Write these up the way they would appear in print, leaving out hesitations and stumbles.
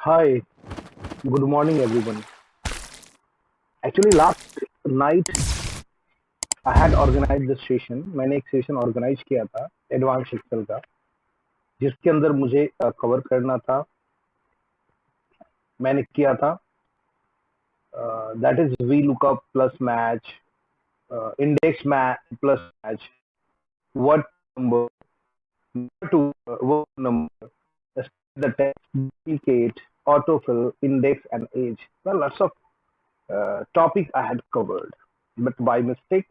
Hi, good morning everyone. Actually last night I had organized the session. मैंने एक session organise किया था advance Excel का, जिसके अंदर मुझे कवर करना था। मैंने किया था that is we lookup plus match, index match plus match, word number two word number, the text, duplicate, autofill, index and age. Well, lots of topic I had covered, but by mistake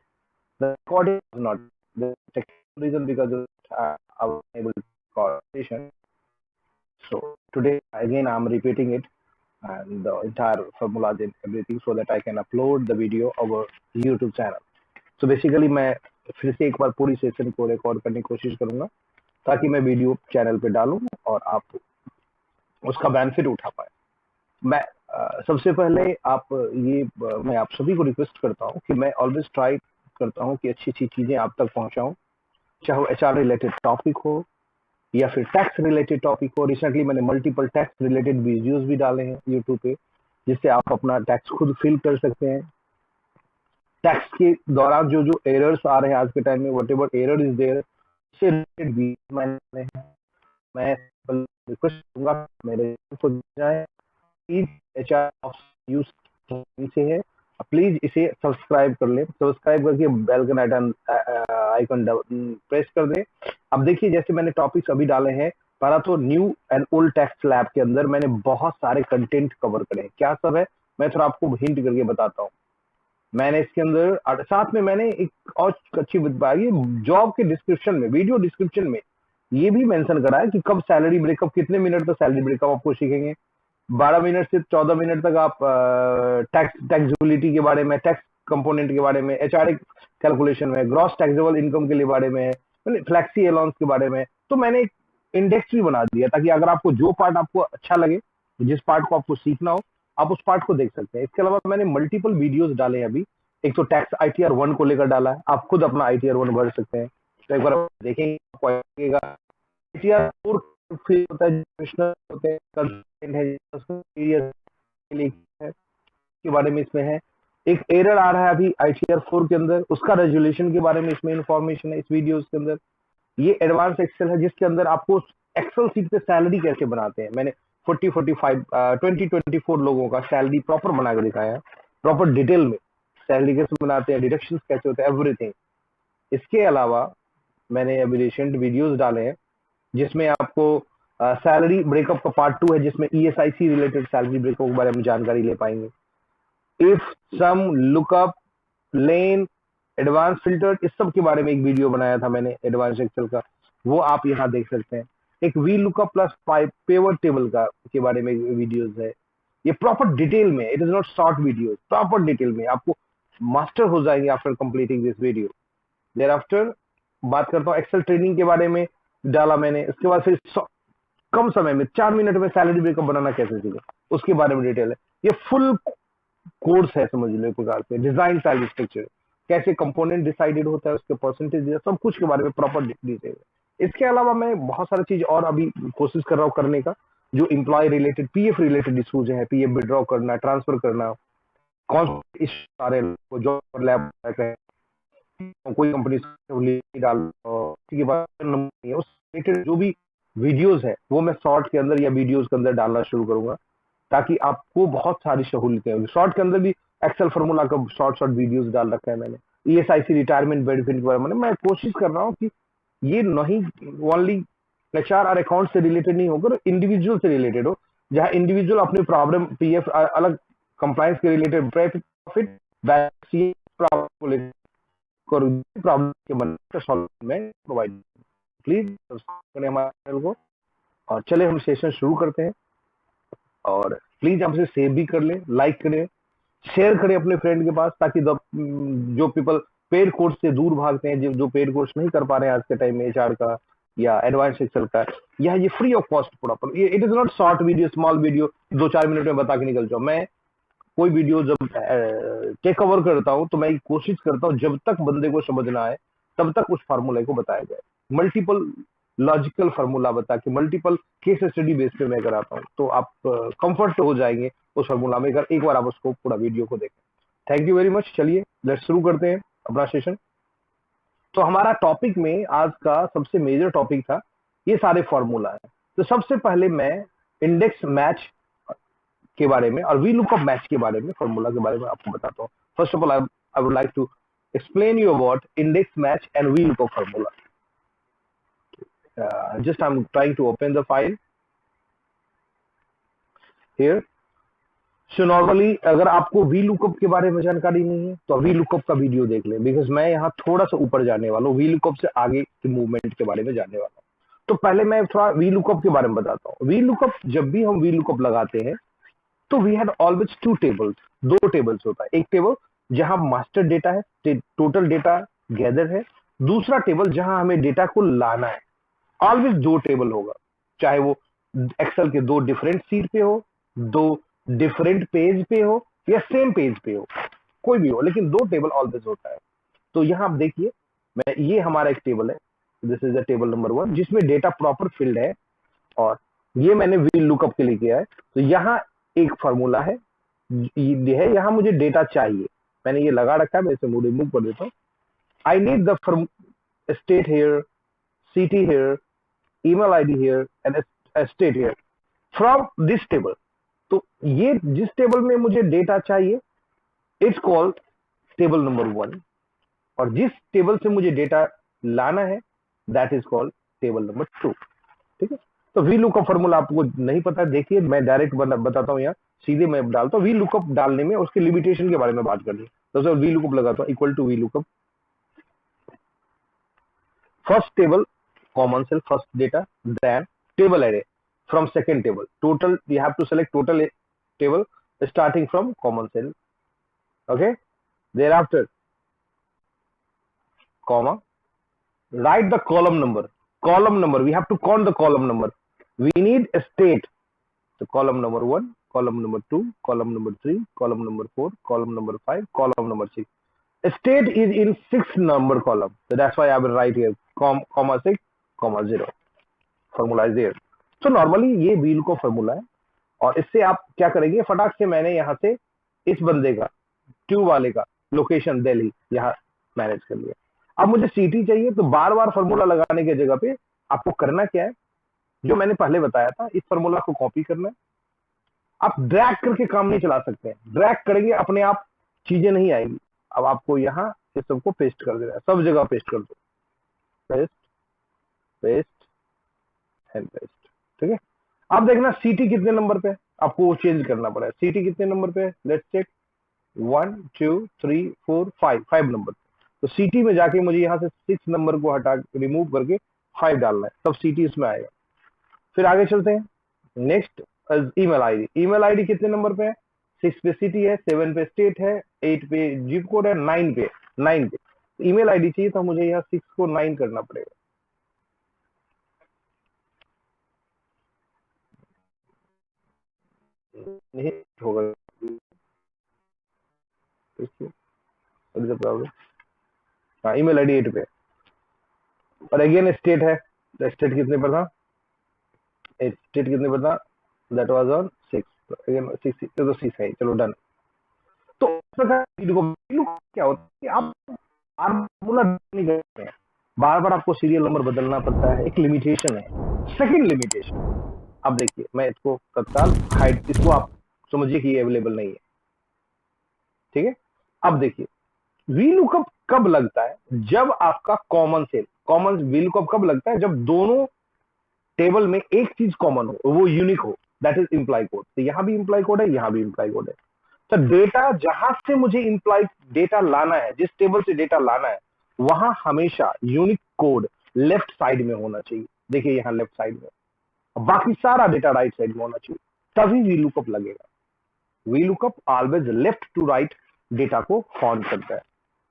the recording was not the technical reason because I was unable to record session. So today again I'm repeating it and the entire formulas and everything so that I can upload the video over YouTube channel. So basically मैं फिर से एक बार पूरी session को record करने की कोशिश करूंगा ताकि मैं वीडियो चैनल पे डालूं और आप उसका बेनिफिट उठा पाए। मैं सबसे पहले आप मैं आप सभी को रिक्वेस्ट करता हूं कि मैं ऑलवेज ट्राई करता हूं कि अच्छी अच्छी चीजें आप तक पहुंचाऊं, चाहे वो एचआर रिलेटेड टॉपिक हो या फिर टैक्स रिलेटेड टॉपिक हो। रिसेंटली मैंने मल्टीपल टैक्स रिलेटेड वीडियोस भी डाले हैं यूट्यूब पे, जिससे आप अपना टैक्स खुद फिल कर सकते हैं। टैक्स के दौरान जो जो एरर्स आ रहे हैं आज के टाइम में, whatever error is there, उससे रिलेटेड भी मैंने मैं रिक्वेस्ट करूंगा मेरे को जाए। प्लीज एचआर यूज से है, प्लीज इसे सब्सक्राइब कर ले, सब्सक्राइब करके बेल का आइकन प्रेस कर दे। अब देखिए जैसे मैंने टॉपिक्स अभी डाले हैं, पहला तो new and old tax lab के अंदर मैंने बहुत सारे कंटेंट कवर करे हैं। क्या सब है मैं थोड़ा आपको हिंट करके बताता हूँ। मैंने इसके अंदर साथ में मैंने एक और अच्छी बात, ये जॉब के डिस्क्रिप्शन में, वीडियो डिस्क्रिप्शन में ये भी मेंशन करा है कि कब सैलरी ब्रेकअप, कितने मिनट तक सैलरी ब्रेकअप आपको सीखेंगे। 12 मिनट से 14 मिनट तक आप टैक्सेबिलिटी के बारे में, टैक्स कंपोनेंट के बारे में, एचआरए कैलकुलेशन में, ग्रॉस टैक्सेबल इनकम के लिए बारे में, फ्लैक्सी अलाउंस के बारे में। तो मैंने एक इंडेक्स भी बना दिया ताकि अगर आपको जो पार्ट आपको अच्छा लगे, जिस पार्ट को आपको सीखना हो, आप उस पार्ट को देख सकते हैं। इसके अलावा मैंने मल्टीपल वीडियोस डाले हैं अभी। एक तो टैक्स आईटीआर 1 को लेकर डाला है, आप खुद अपना आईटीआर 1 भर सकते हैं। तो एक बार देखेंगे आपको आएगा। आईटीआर 4 फिर होता है, होते हैं, कंसल्टेंट है के बारे में इसमें है। एक एरर आ रहा है अभी आईटीआर 4 के अंदर, उसका रेजोल्यूशन के बारे में इसमें इंफॉर्मेशन है इस वीडियो के अंदर। ये एडवांस एक्सेल है जिसके अंदर आपको एक्सेल सीट पे सैलरी कैसे बनाते हैं। मैंने 24 लोगों का सैलरी प्रॉपर बना के दिखाया है, प्रॉपर डिटेल में सैलरी कैसे बनाते हैं, डिडक्शन कैसे होते हैं, एवरीथिंग। इसके अलावा मैंने अभी रिसेंट वीडियोस डाले हैं जिसमें आपको सैलरी ब्रेकअप का पार्ट 2 है, जिसमें ईएसआईसी रिलेटेड सैलरी ब्रेकअप के बारे में जानकारी ले पाएंगे। If, sum, lookup, len, advance filter, इस सब के बारे में एक वीडियो बनाया था मैंने एडवांस एक्सेल का, वो आप यहाँ देख सकते हैं। एक V lookup plus pivot table का के बारे में वीडियोस है। ये प्रॉपर डिटेल में, it is not short video, proper detail में आपको मास्टर हो जाएंगे after completing this video. Thereafter बात करता हूँ एक्सेल ट्रेनिंग के बारे में, डाला मैंने। इसके बाद फिर कम समय में 4 मिनट में सैलरी ब्रेकअप बनाना कैसे सीखे, उसके बारे में डिटेल है। ये फुल कोर्स है समझ लो एक प्रकार से। डिजाइन सैलरी स्ट्रक्चर, कैसे कंपोनेंट डिसाइडेड होता है, उसके परसेंटेज, सब कुछ के बारे में प्रॉपर डिटेल है। इसके अलावा मैं बहुत सारी चीज और अभी कोशिश कर रहा हूँ करने का, जो employ related, PF related issues है, पीएफ विड्रॉ करना, ट्रांसफर करना, कौन इस सारे जॉब लैब, कोई कंपनी डाल के बाद उस रिलेटेड जो भी वीडियोस है वो मैं शॉर्ट के अंदर या वीडियोस के अंदर डालना शुरू करूंगा, ताकि आपको बहुत सारी सहूलियतें होंगी। शॉर्ट के अंदर भी एक्सेल फॉर्मूला का शॉर्ट शॉर्ट वीडियोस डाल रखा है मैंने। ईएसआईसी रिटायरमेंट बेनिफिट के बारे में मैं कोशिश कर रहा हूँ कि ये नहीं ओनली एचआर और अकाउंट से रिलेटेड नहीं होकर इंडिविजुअल से रिलेटेड हो, जहां इंडिविजुअल अपनी प्रॉब्लम, पीएफ अलग, कंप्लायंस के रिलेटेड, प्रॉफिट प्रॉब्लम के मन सॉल्व में प्रोवाइड। प्लीज सब्सक्राइब करें हमारे चैनल को और चले हम सेशन शुरू करते हैं। और प्लीज हमसे सेव भी कर ले, लाइक करें, शेयर करें अपने फ्रेंड के पास, ताकि जो पीपल पेड कोर्स से दूर भागते हैं, जो पेड कोर्स नहीं कर पा रहे हैं आज के टाइम में एचआर का या एडवांस एक्सेल का, या ये फ्री ऑफ कॉस्ट प्रॉपर, ये it is not short video, small video 2-4 minute में बता के निकल जाओ। मैं कोई वीडियो जब टेक कवर करता हूं तो मैं कोशिश करता हूं जब तक बंदे को समझ ना आए तब तक उस फार्मूले को बताया जाए। मल्टीपल लॉजिकल फार्मूला बता के, मल्टीपल केस स्टडी बेस पे मैं कराता हूँ, तो आप कंफर्ट हो जाएंगे उस फार्मूला में, अगर एक बार आप उसको पूरा वीडियो को देखें। Thank you very much. चलिए लेट्स शुरू करते हैं अपना सेशन। तो हमारा टॉपिक में आज का सबसे मेजर टॉपिक था ये सारे फॉर्मूला है। तो सबसे पहले मैं इंडेक्स मैच के बारे में और वी लुकअप मैच के बारे में, फॉर्मूला के बारे में आपको बताता हूँ। First of all I would like to explain you about index match and VLOOKUP formula. Just I'm trying to open the file here. So normally अगर आपको VLOOKUP के बारे में जानकारी नहीं है तो VLOOKUP का वीडियो देख लें, बिकॉज मैं यहाँ थोड़ा सा ऊपर जाने वाला हूँ, VLOOKUP से आगे के मूवमेंट के बारे में जानने वाला हूँ। तो पहले मैं थोड़ा VLOOKUP के बारे में बताता हूँ। VLOOKUP, जब भी हम VLOOKUP लगाते हैं तो we had always two tables, दो टेबल्स होता है। एक टेबल जहां मास्टर डेटा है, टोटल डेटा गैदर है, दूसरा टेबल जहां हमें डेटा को लाना है। ऑलवेज दो टेबल होगा, चाहे वो एक्सेल के दो डिफरेंट सीट पे हो, दो डिफरेंट पेज पे हो, या सेम पेज पे हो, कोई भी हो, लेकिन दो टेबल ऑलवेज होता है। तो यहाँ आप देखिए, मैं ये हमारा एक टेबल है, this is the table number 1, जिसमें डेटा प्रॉपर फिल्ड है, और ये मैंने वील लुकअप के लिए किया है। तो यहाँ एक फॉर्मूला है, ये है, यहाँ मुझे डेटा चाहिए, मैंने ये लगा रखा है, मैं इसे रिमूव कर देता हूँ। I need the state here, city here, email ID here and state here from this table. तो ये जिस टेबल में मुझे डेटा चाहिए इट्स कॉल्ड टेबल नंबर 1, और जिस टेबल से मुझे डेटा लाना है that is called table number 2। ठीक है, तो वी लुकअप फॉर्मूला आपको नहीं पता, देखिए मैं डायरेक्ट बताता हूँ, यहाँ सीधे मैं डालता हूँ। वी लुकअप डालने में उसके लिमिटेशन के बारे में बात करनी है। तो सर वी लुकअप लगाता हूँ, equal to VLOOKUP first table common cell first data, then table array from second table, total you have to select total table starting from common cell. Okay, thereafter comma, write the column number, we have to count the column number. We need a state, so column number 1, column number 2, column number 3, column number 4, column number 5, column number 6. A state is in 6 number column, so that's why I will write here comma 6 comma 0. formula is there. तो normally ये wheel को formula है, और इससे आप क्या करेंगे, फटाक से मैंने यहाँ से इस बंदे का, ट्यूब वाले का लोकेशन दिल्ली यहाँ मैनेज कर लिया। अब मुझे सिटी चाहिए, तो बार बार फॉर्मूला लगाने की जगह पे आपको करना क्या है, जो मैंने पहले बताया था, इस फॉर्मूला को कॉपी करना है। आप ड्रैग करके काम नहीं चला सकते हैं, ड्रैग करेंगे अपने आप चीजें नहीं आएगी। अब आपको यहाँ इस सबको पेस्ट कर देना है, सब जगह पेस्ट कर दो, पेस्ट पेस्ट एंड पेस्ट। ठीक है, अब देखना सीटी कितने नंबर पे है, आपको चेंज करना पड़ेगा। सीटी कितने नंबर पे है, लेट्स चेक, 1 2 3 4 5 नंबर। तो सीटी में जाके मुझे यहाँ से 6 नंबर को हटा रिमूव करके 5 डालना है, तब सीटी इसमें आएगा। फिर आगे चलते हैं, next email ID. Email ID कितने नंबर पे है, 6 पे सिटी है, 7 पे स्टेट है, 8 पे जिप कोड है, 9 पे ईमेल आईडी चाहिए, तो मुझे यहाँ 6 को 9 करना पड़ेगा। नहीं होगा, प्रॉब्लम। हाँ, ईमेल आईडी 8 पे, और अगेन स्टेट है, तो स्टेट कितने पर था, स्टेट कितने पर था, दैट वाज ऑन 6, तो अगेन 6 तो 6 है, चलो डन। तो क्या होता है कि आप फॉर्मूला नहीं करते हैं, बार बार आपको सीरियल नंबर बदलना पड़ता है, एक लिमिटेशन है। सेकंड लिमिटेशन, अब देखिए मैं इसको तत्काल हाइड, इसको आप समझिए कि ये अवेलेबल नहीं है। ठीक है, अब देखिए वीलुकअप कब लगता है, जब आपका कॉमन सेल, कॉमन वीलुकअप कब लगता है, जब दोनों टेबल में एक चीज कॉमन हो, वो यूनिक हो, दैट इज इंप्लाई कोड। तो यहां भी इंप्लाई कोड है, यहां भी इंप्लाई कोड है। तो डेटा जहां से मुझे इंप्लाई डेटा लाना है, जिस टेबल से डेटा लाना है, वहां हमेशा यूनिक कोड लेफ्ट साइड में होना चाहिए। देखिए यहां लेफ्ट साइड में, बाकी सारा डेटा राइट साइड में होना चाहिए, तभी वीलुकअप लगेगा। VLOOKUP always left to right data को फाउंड करता है।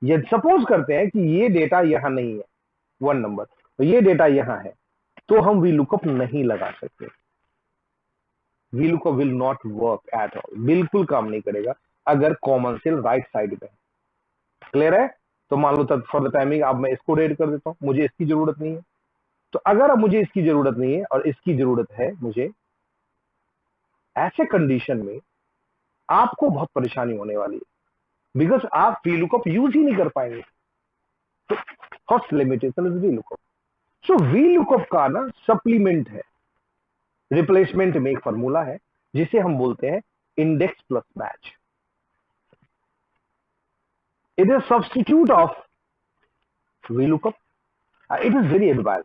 ये सपोज करते हैं कि ये डेटा यहां नहीं है 1 नंबर, तो ये डेटा यहां है, तो हम वीलुकअप नहीं लगा सकते। VLOOKUP will not work at all, बिल्कुल काम नहीं करेगा अगर कॉमन सेल राइट साइड पे है। क्लियर है? तो मान लो फॉर द टाइमिंग अब मैं इसको रेड कर देता हूं, मुझे इसकी जरूरत नहीं है। तो अगर अब मुझे इसकी जरूरत नहीं है और इसकी जरूरत है मुझे, ऐसे कंडीशन में आपको बहुत परेशानी होने वाली है, बिकॉज आप VLOOKUP यूज ही नहीं कर पाएंगे। तो first limitation is VLOOKUP। So VLOOKUP का ना सप्लीमेंट है, रिप्लेसमेंट में एक फॉर्मूला है जिसे हम बोलते हैं index plus match. It is substitute of VLOOKUP। It is very advance.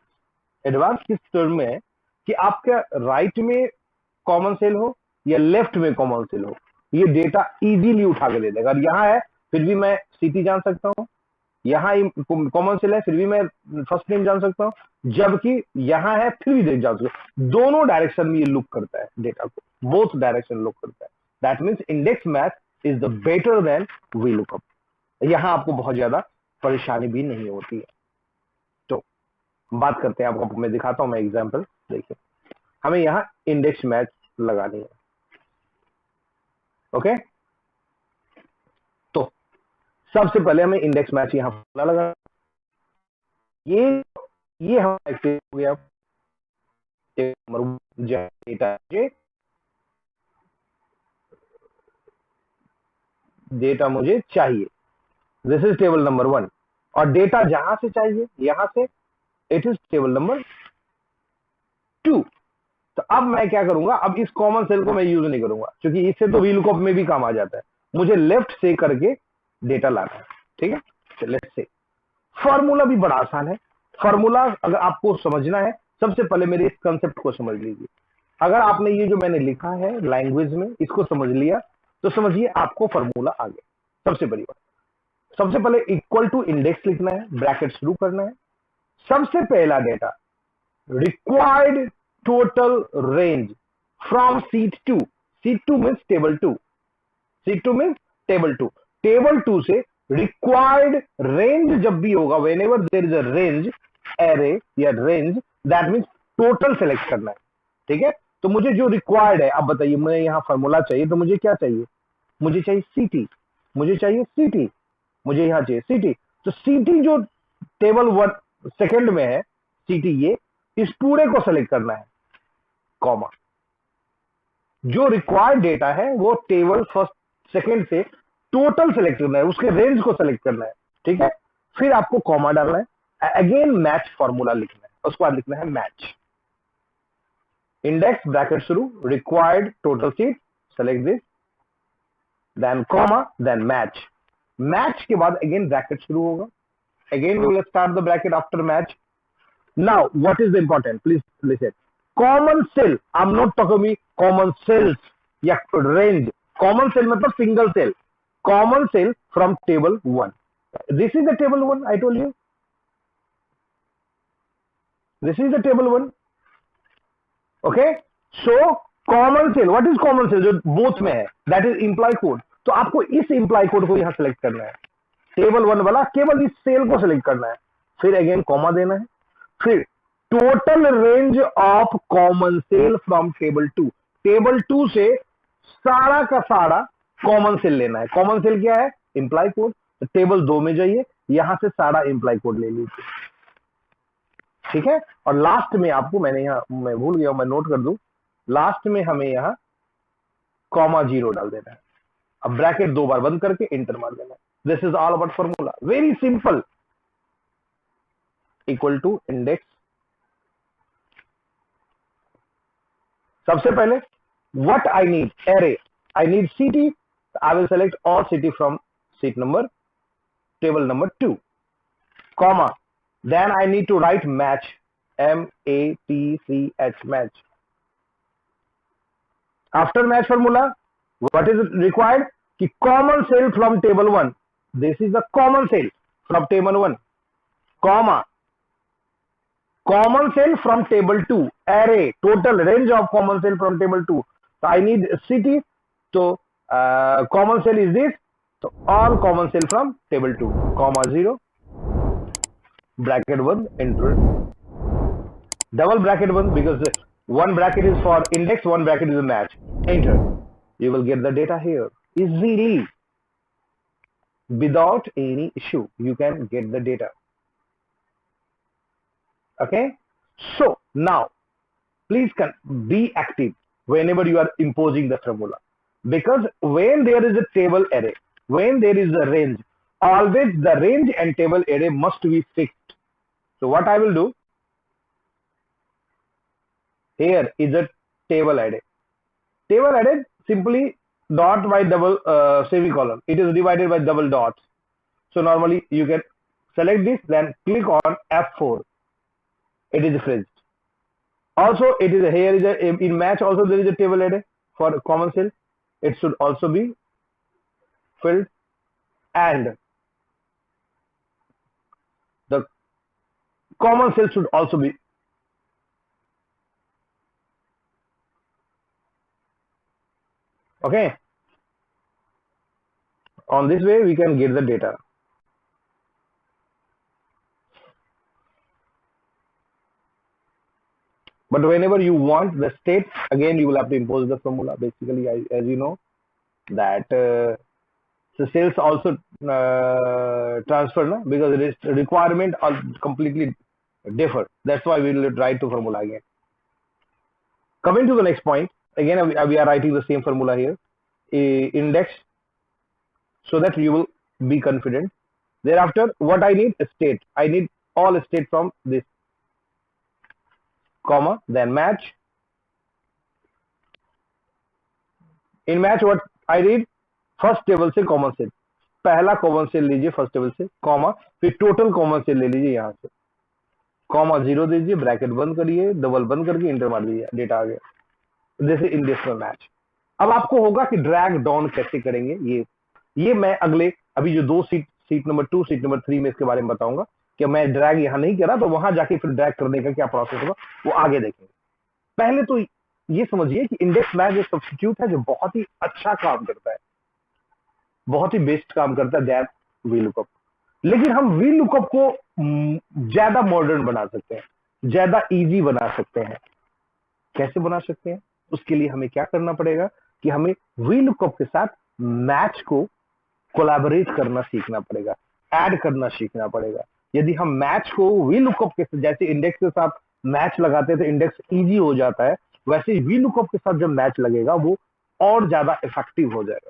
Advance किस टर्म में है कि आपका राइट में कॉमन सेल हो या लेफ्ट में कॉमन सेल हो, ये डेटा इजीली उठा के दे देगा। और यहां है फिर भी मैं सीटी जान सकता हूं, यहां कॉमन सेल है फिर भी मैं फर्स्ट नेम जान सकता हूं, जबकि यहां है फिर भी देख जान सकता हूं। दोनों डायरेक्शन में ये लुक करता है डेटा को, बोथ डायरेक्शन लुक करता है। That means index match is the better than VLOOKUP। यहां आपको बहुत ज्यादा परेशानी भी नहीं होती है। तो बात करते हैं, आपको मैं दिखाता हूं, मैं एग्जाम्पल देखिए। हमें यहां इंडेक्स मैच लगानी है। ओके, तो सबसे पहले हमें इंडेक्स मैच यहां लगा, ये हमारा एक्टिव हो गया। डेटा डेटा मुझे चाहिए, दिस इज टेबल नंबर 1। और डेटा जहां से चाहिए यहां से इट इज टेबल नंबर 2। तो अब मैं क्या करूंगा, अब इस कॉमन सेल को मैं यूज नहीं करूंगा क्योंकि इससे तो VLOOKUP में भी काम आ जाता है। मुझे लेफ्ट से करके डेटा लाना है। ठीक है, तो लेट्स से फॉर्मूला भी बड़ा आसान है। फॉर्मूला अगर आपको समझना है, सबसे पहले मेरे इस कंसेप्ट को समझ लीजिए। अगर आपने ये जो मैंने लिखा है लैंग्वेज में इसको समझ लिया तो समझिए आपको फॉर्मूला आ गया। सबसे बड़ी बात, सबसे पहले इक्वल टू इंडेक्स लिखना है, ब्रैकेट शुरू करना है। सबसे पहला data required total range from sheet 2। Sheet 2 means table 2। Sheet 2 means table 2। Table 2 से रिक्वायर्ड रेंज जब भी होगा, whenever there is a range array या range, that means total select करना है। ठीक है, तो मुझे जो रिक्वायर्ड है, अब बताइए, मुझे यहां फॉर्मूला चाहिए तो मुझे क्या चाहिए, मुझे चाहिए सीटी, मुझे चाहिए सीटी, मुझे यहां चाहिए सीटी। तो सीटी जो टेबल 1 सेकंड में है, सीटी ये, इस पूरे को सेलेक्ट करना है, कॉमा। जो रिक्वायर्ड डेटा है वो टेबल फर्स्ट सेकंड से टोटल सेलेक्ट करना है, उसके रेंज को सेलेक्ट करना है। ठीक है, फिर आपको कॉमा डालना है, अगेन मैच फॉर्मूला लिखना है, उसके बाद लिखना है मैच। इंडेक्स ब्रैकेट शुरू, required total seat, select this, then comma, then match. Match के बाद अगेन ब्रैकेट शुरू होगा, again we will start the bracket after match. Now, what is the important? Please listen. Common cell. I'm not talking about common cells. या range. Common cell मतलब single cell. Common cell from table 1. This is the table 1. I told you. This is the table 1. Okay. So common cell. What is common cell? जो both में है. That is imply code. तो आपको इस imply code को यहाँ select करना है. टेबल 1 वाला केवल इस सेल को select करना है. फिर अगेन कॉमा देना है. फिर total range of common cell from table 2। Table 2 से सारा का सारा कॉमन सेल लेना है। कॉमन सेल क्या है, इंप्लाई कोड। तो टेबल 2 में जाइए, यहां से सारा इंप्लाई कोड ले लीजिए। ठीक है, और लास्ट में आपको, मैंने यहां, मैं भूल गया, मैं नोट कर दूं, लास्ट में हमें यहां कॉमा 0 डाल देना है। अब ब्रैकेट 2 बार बंद करके इंटर मार देना है। This is all about formula, very simple. Equal to index, सबसे पहले what I need, array, I need city, I will select all city from seat number, table number 2, comma, then I need to write match, M-A-T-C-H, match. After match formula, what is required? कि common cell from table 1, this is the common cell from table 1, comma, common cell from table 2, array, total range of common cell from table 2. So I need city, so common cell is this, so all common cell from table 2, comma 0, bracket 1, enter, double bracket 1, because one bracket is for index, one bracket is a match, enter. You will get the data here easily without any issue. You can get the data. Okay, So now please be active whenever you are imposing the formula, because when there is a table array, when there is a range, always the range and table array must be fixed. So what I will do, here is a table array. Table array simply dot by double semicolon. It is divided by double dots. So normally you can select this, then click on F4. It is fixed. Also, it is here is a in match. Also, there is a table array for common cell. It should also be filled, and the common cell should also be. Okay. On this way, we can get the data. But whenever you want the state, again you will have to impose the formula. Basically, as you know, that the cells also transfer, no? Because it is requirement are completely differ. That's why we will write to formula again. Coming to the next point, again we are writing the same formula here, index, so that you will be confident. Thereafter, what I need? A state. I need all state from this, comma, then match. In match, what I need? First table से common cell, पहला common cell लीजिए first table से, comma, फिर total common cell ले लीजिए यहाँ से, comma 0 दीजिए, ब्रैकेट बंद करिए, डबल बंद करके इंटर मार दीजिए, डेटा आ गया। जैसे इंडेक्स मैच। अब आपको होगा कि ड्रैग डाउन कैसे करेंगे, ये मैं अगले अभी जो दो सीट नंबर 2 सीट नंबर 3 में इसके बारे में बताऊंगा कि मैं ड्रैग यहाँ नहीं करा तो वहां जाके फिर ड्रैग करने का क्या प्रोसेस होगा वो आगे देखेंगे। पहले तो ये समझिए कि इंडेक्स मैच एक सब्स्टिट्यूट है जो बहुत ही अच्छा काम करता है, बहुत ही बेस्ट काम करता है दैट वी लुकअप। लेकिन हम वी लुकअप को ज्यादा मॉडर्न बना सकते हैं, ज्यादा इजी बना सकते हैं। कैसे बना सकते हैं? उसके लिए हमें क्या करना पड़ेगा कि हमें वी लुकअप के साथ मैच को कोलैबोरेट करना सीखना पड़ेगा, ऐड करना सीखना पड़ेगा। यदि हम मैच को वी लुकअप के जैसे इंडेक्स के साथ मैच लगाते तो इंडेक्स इजी हो जाता है, वैसे वी लुकअप के साथ जब मैच लगेगा वो और ज्यादा इफेक्टिव हो जाएगा।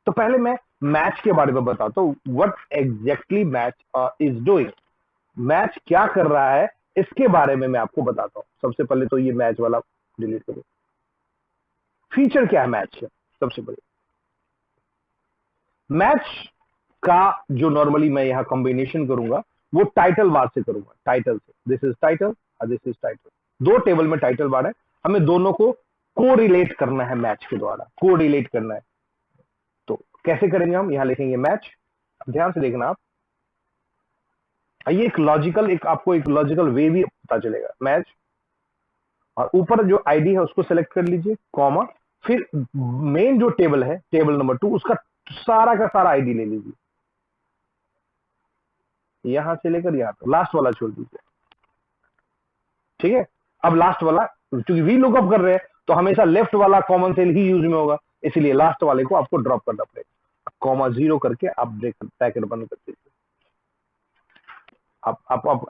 तो पहले मैं मैच के बारे में बताता हूँ, what exactly match is doing. Match क्या कर रहा है इसके बारे में मैं आपको बताता हूँ। सबसे पहले तो ये मैच वाला डिलीट करो। फीचर क्या है मैच का? सबसे पहले मैच का जो नॉर्मली मैं यहाँ कॉम्बिनेशन करूंगा वो टाइटल बार से करूंगा, टाइटल से। दिस इज टाइटल और दिस इज टाइटल। दो टेबल में टाइटल बार है, हमें दोनों को को रिलेट करना है, मैच के द्वारा को रिलेट करना है। तो कैसे करेंगे हम? यहाँ लिखेंगे मैच, ध्यान से देखना आप, ये एक लॉजिकल आपको एक लॉजिकल वे भी पता चलेगा। मैच और ऊपर जो आईडी है उसको सेलेक्ट कर लीजिए, कॉमा, फिर मेन जो टेबल है टेबल नंबर 2 उसका सारा का सारा आईडी ले लीजिए, यहां से लेकर यहां तक, लास्ट वाला छोड़ दीजिए। ठीक है, अब लास्ट वाला क्योंकि वी लुकअप कर रहे हैं तो हमेशा लेफ्ट वाला कॉमन सेल ही यूज में होगा, इसलिए लास्ट वाले को आपको ड्रॉप करना पड़ेगा। कॉमा 0 करके आप ब्रैकेट बंद कर दीजिए।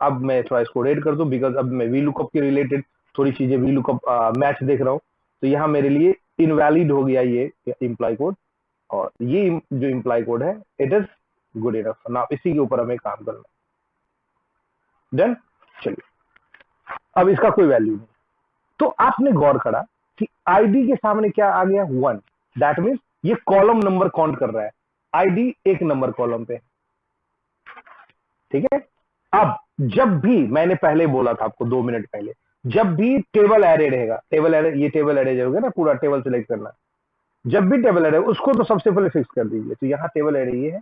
अब मैं थोड़ा इसको रेड कर दूं, बिकॉज अब मैं वी लुकअप के रिलेटेड थोड़ी चीजें वी लुकअप मैच देख रहा हूं, तो यहाँ मेरे लिए इनवैलिड हो गया ये इम्प्लाई कोड, और ये जो इम्प्लाई कोड है इट इज गुड इनफ ना, इसी के ऊपर हमें काम करना। डन। चलिए, अब इसका कोई वैल्यू नहीं, तो आपने गौर करा कि आईडी के सामने क्या आ गया? 1। दैट मीन्स ये कॉलम नंबर काउंट कर रहा है, आईडी एक नंबर कॉलम पे। ठीक है, अब जब भी मैंने पहले बोला था आपको 2 मिनट पहले, जब भी टेबल एरे रहेगा, टेबल एरे, ये टेबल एरे जो होगा ना, पूरा टेबल सेलेक्ट करना, जब भी टेबल एरे उसको तो सबसे पहले फिक्स कर दीजिए। तो यहाँ टेबल एरे ये है,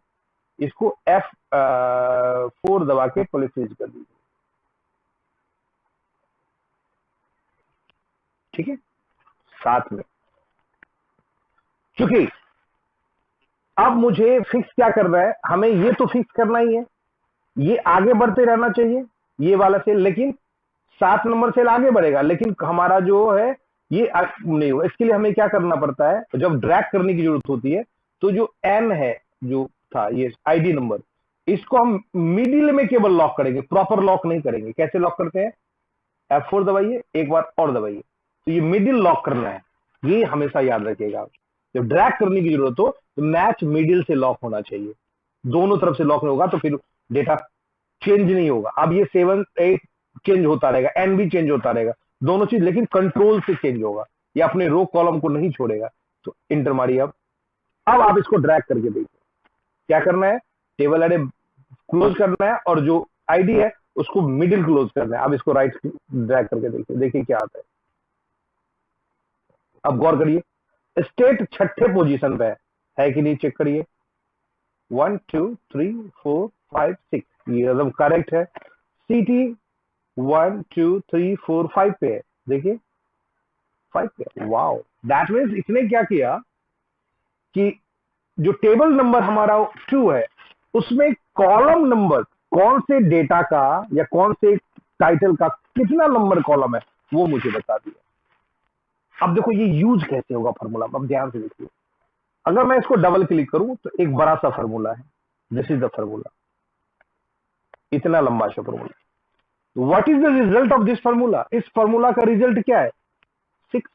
इसको F4 दबा के पहले फिक्स कर दीजिए। ठीक है, साथ में, क्योंकि अब मुझे फिक्स क्या करना है, हमें ये तो फिक्स करना ही है, ये आगे बढ़ते रहना चाहिए ये वाला सेल, लेकिन 7 नंबर सेल आगे बढ़ेगा, लेकिन हमारा जो है ये नहीं होगा। इसके लिए हमें क्या करना पड़ता है, जब ड्रैग करने की जरूरत होती है तो जो एन है जो था ये आईडी नंबर, इसको हम मिडिल में केवल लॉक करेंगे, प्रॉपर लॉक नहीं करेंगे। कैसे लॉक करते हैं? F4 दबाइए, एक बार और दबाइए, तो ये मिडिल लॉक करना है, ये हमेशा याद रखिएगा। जब ड्रैग करने की जरूरत हो तो मैच मिडिल से लॉक होना चाहिए, दोनों तरफ से लॉक नहीं होगा तो फिर डेटा चेंज नहीं होगा। अब ये 7 8 चेंज होता रहेगा, एन भी चेंज होता रहेगा, दोनों चीज, लेकिन कंट्रोल से चेंज होगा, ये अपने रो कॉलम को नहीं छोड़ेगा। तो इंटर मारिए। अब आप इसको ड्रैग करके देखिए क्या करना है, टेबल एरे क्लोज करना है और जो आईडी है उसको मिडिल क्लोज करना है। अब इसको राइट ड्रैग करके देखिए, देखिए क्या आता है। अब गौर करिए, स्टेट छठे पोजीशन पे है कि नहीं, चेक करिए। 1 2 3 4 5 6, ये एकदम करेक्ट है। सीटी 1 2 3 4 5 पे है, देखिए 5 पे। वाओ, दैट मीन्स इसने क्या किया कि जो टेबल नंबर हमारा 2 है उसमें कॉलम नंबर कौन से डेटा का या कौन से टाइटल का कितना नंबर कॉलम है वो मुझे बता दिया। अब देखो ये यूज कैसे होगा फॉर्मूला, अब ध्यान से देखिए। अगर मैं इसको डबल क्लिक करूं तो एक बड़ा सा फॉर्मूला है, दिस इज द फॉर्मूला, इतना लंबा सा formula. What is the result of this formula, इस फॉर्मूला का रिजल्ट क्या है, 6।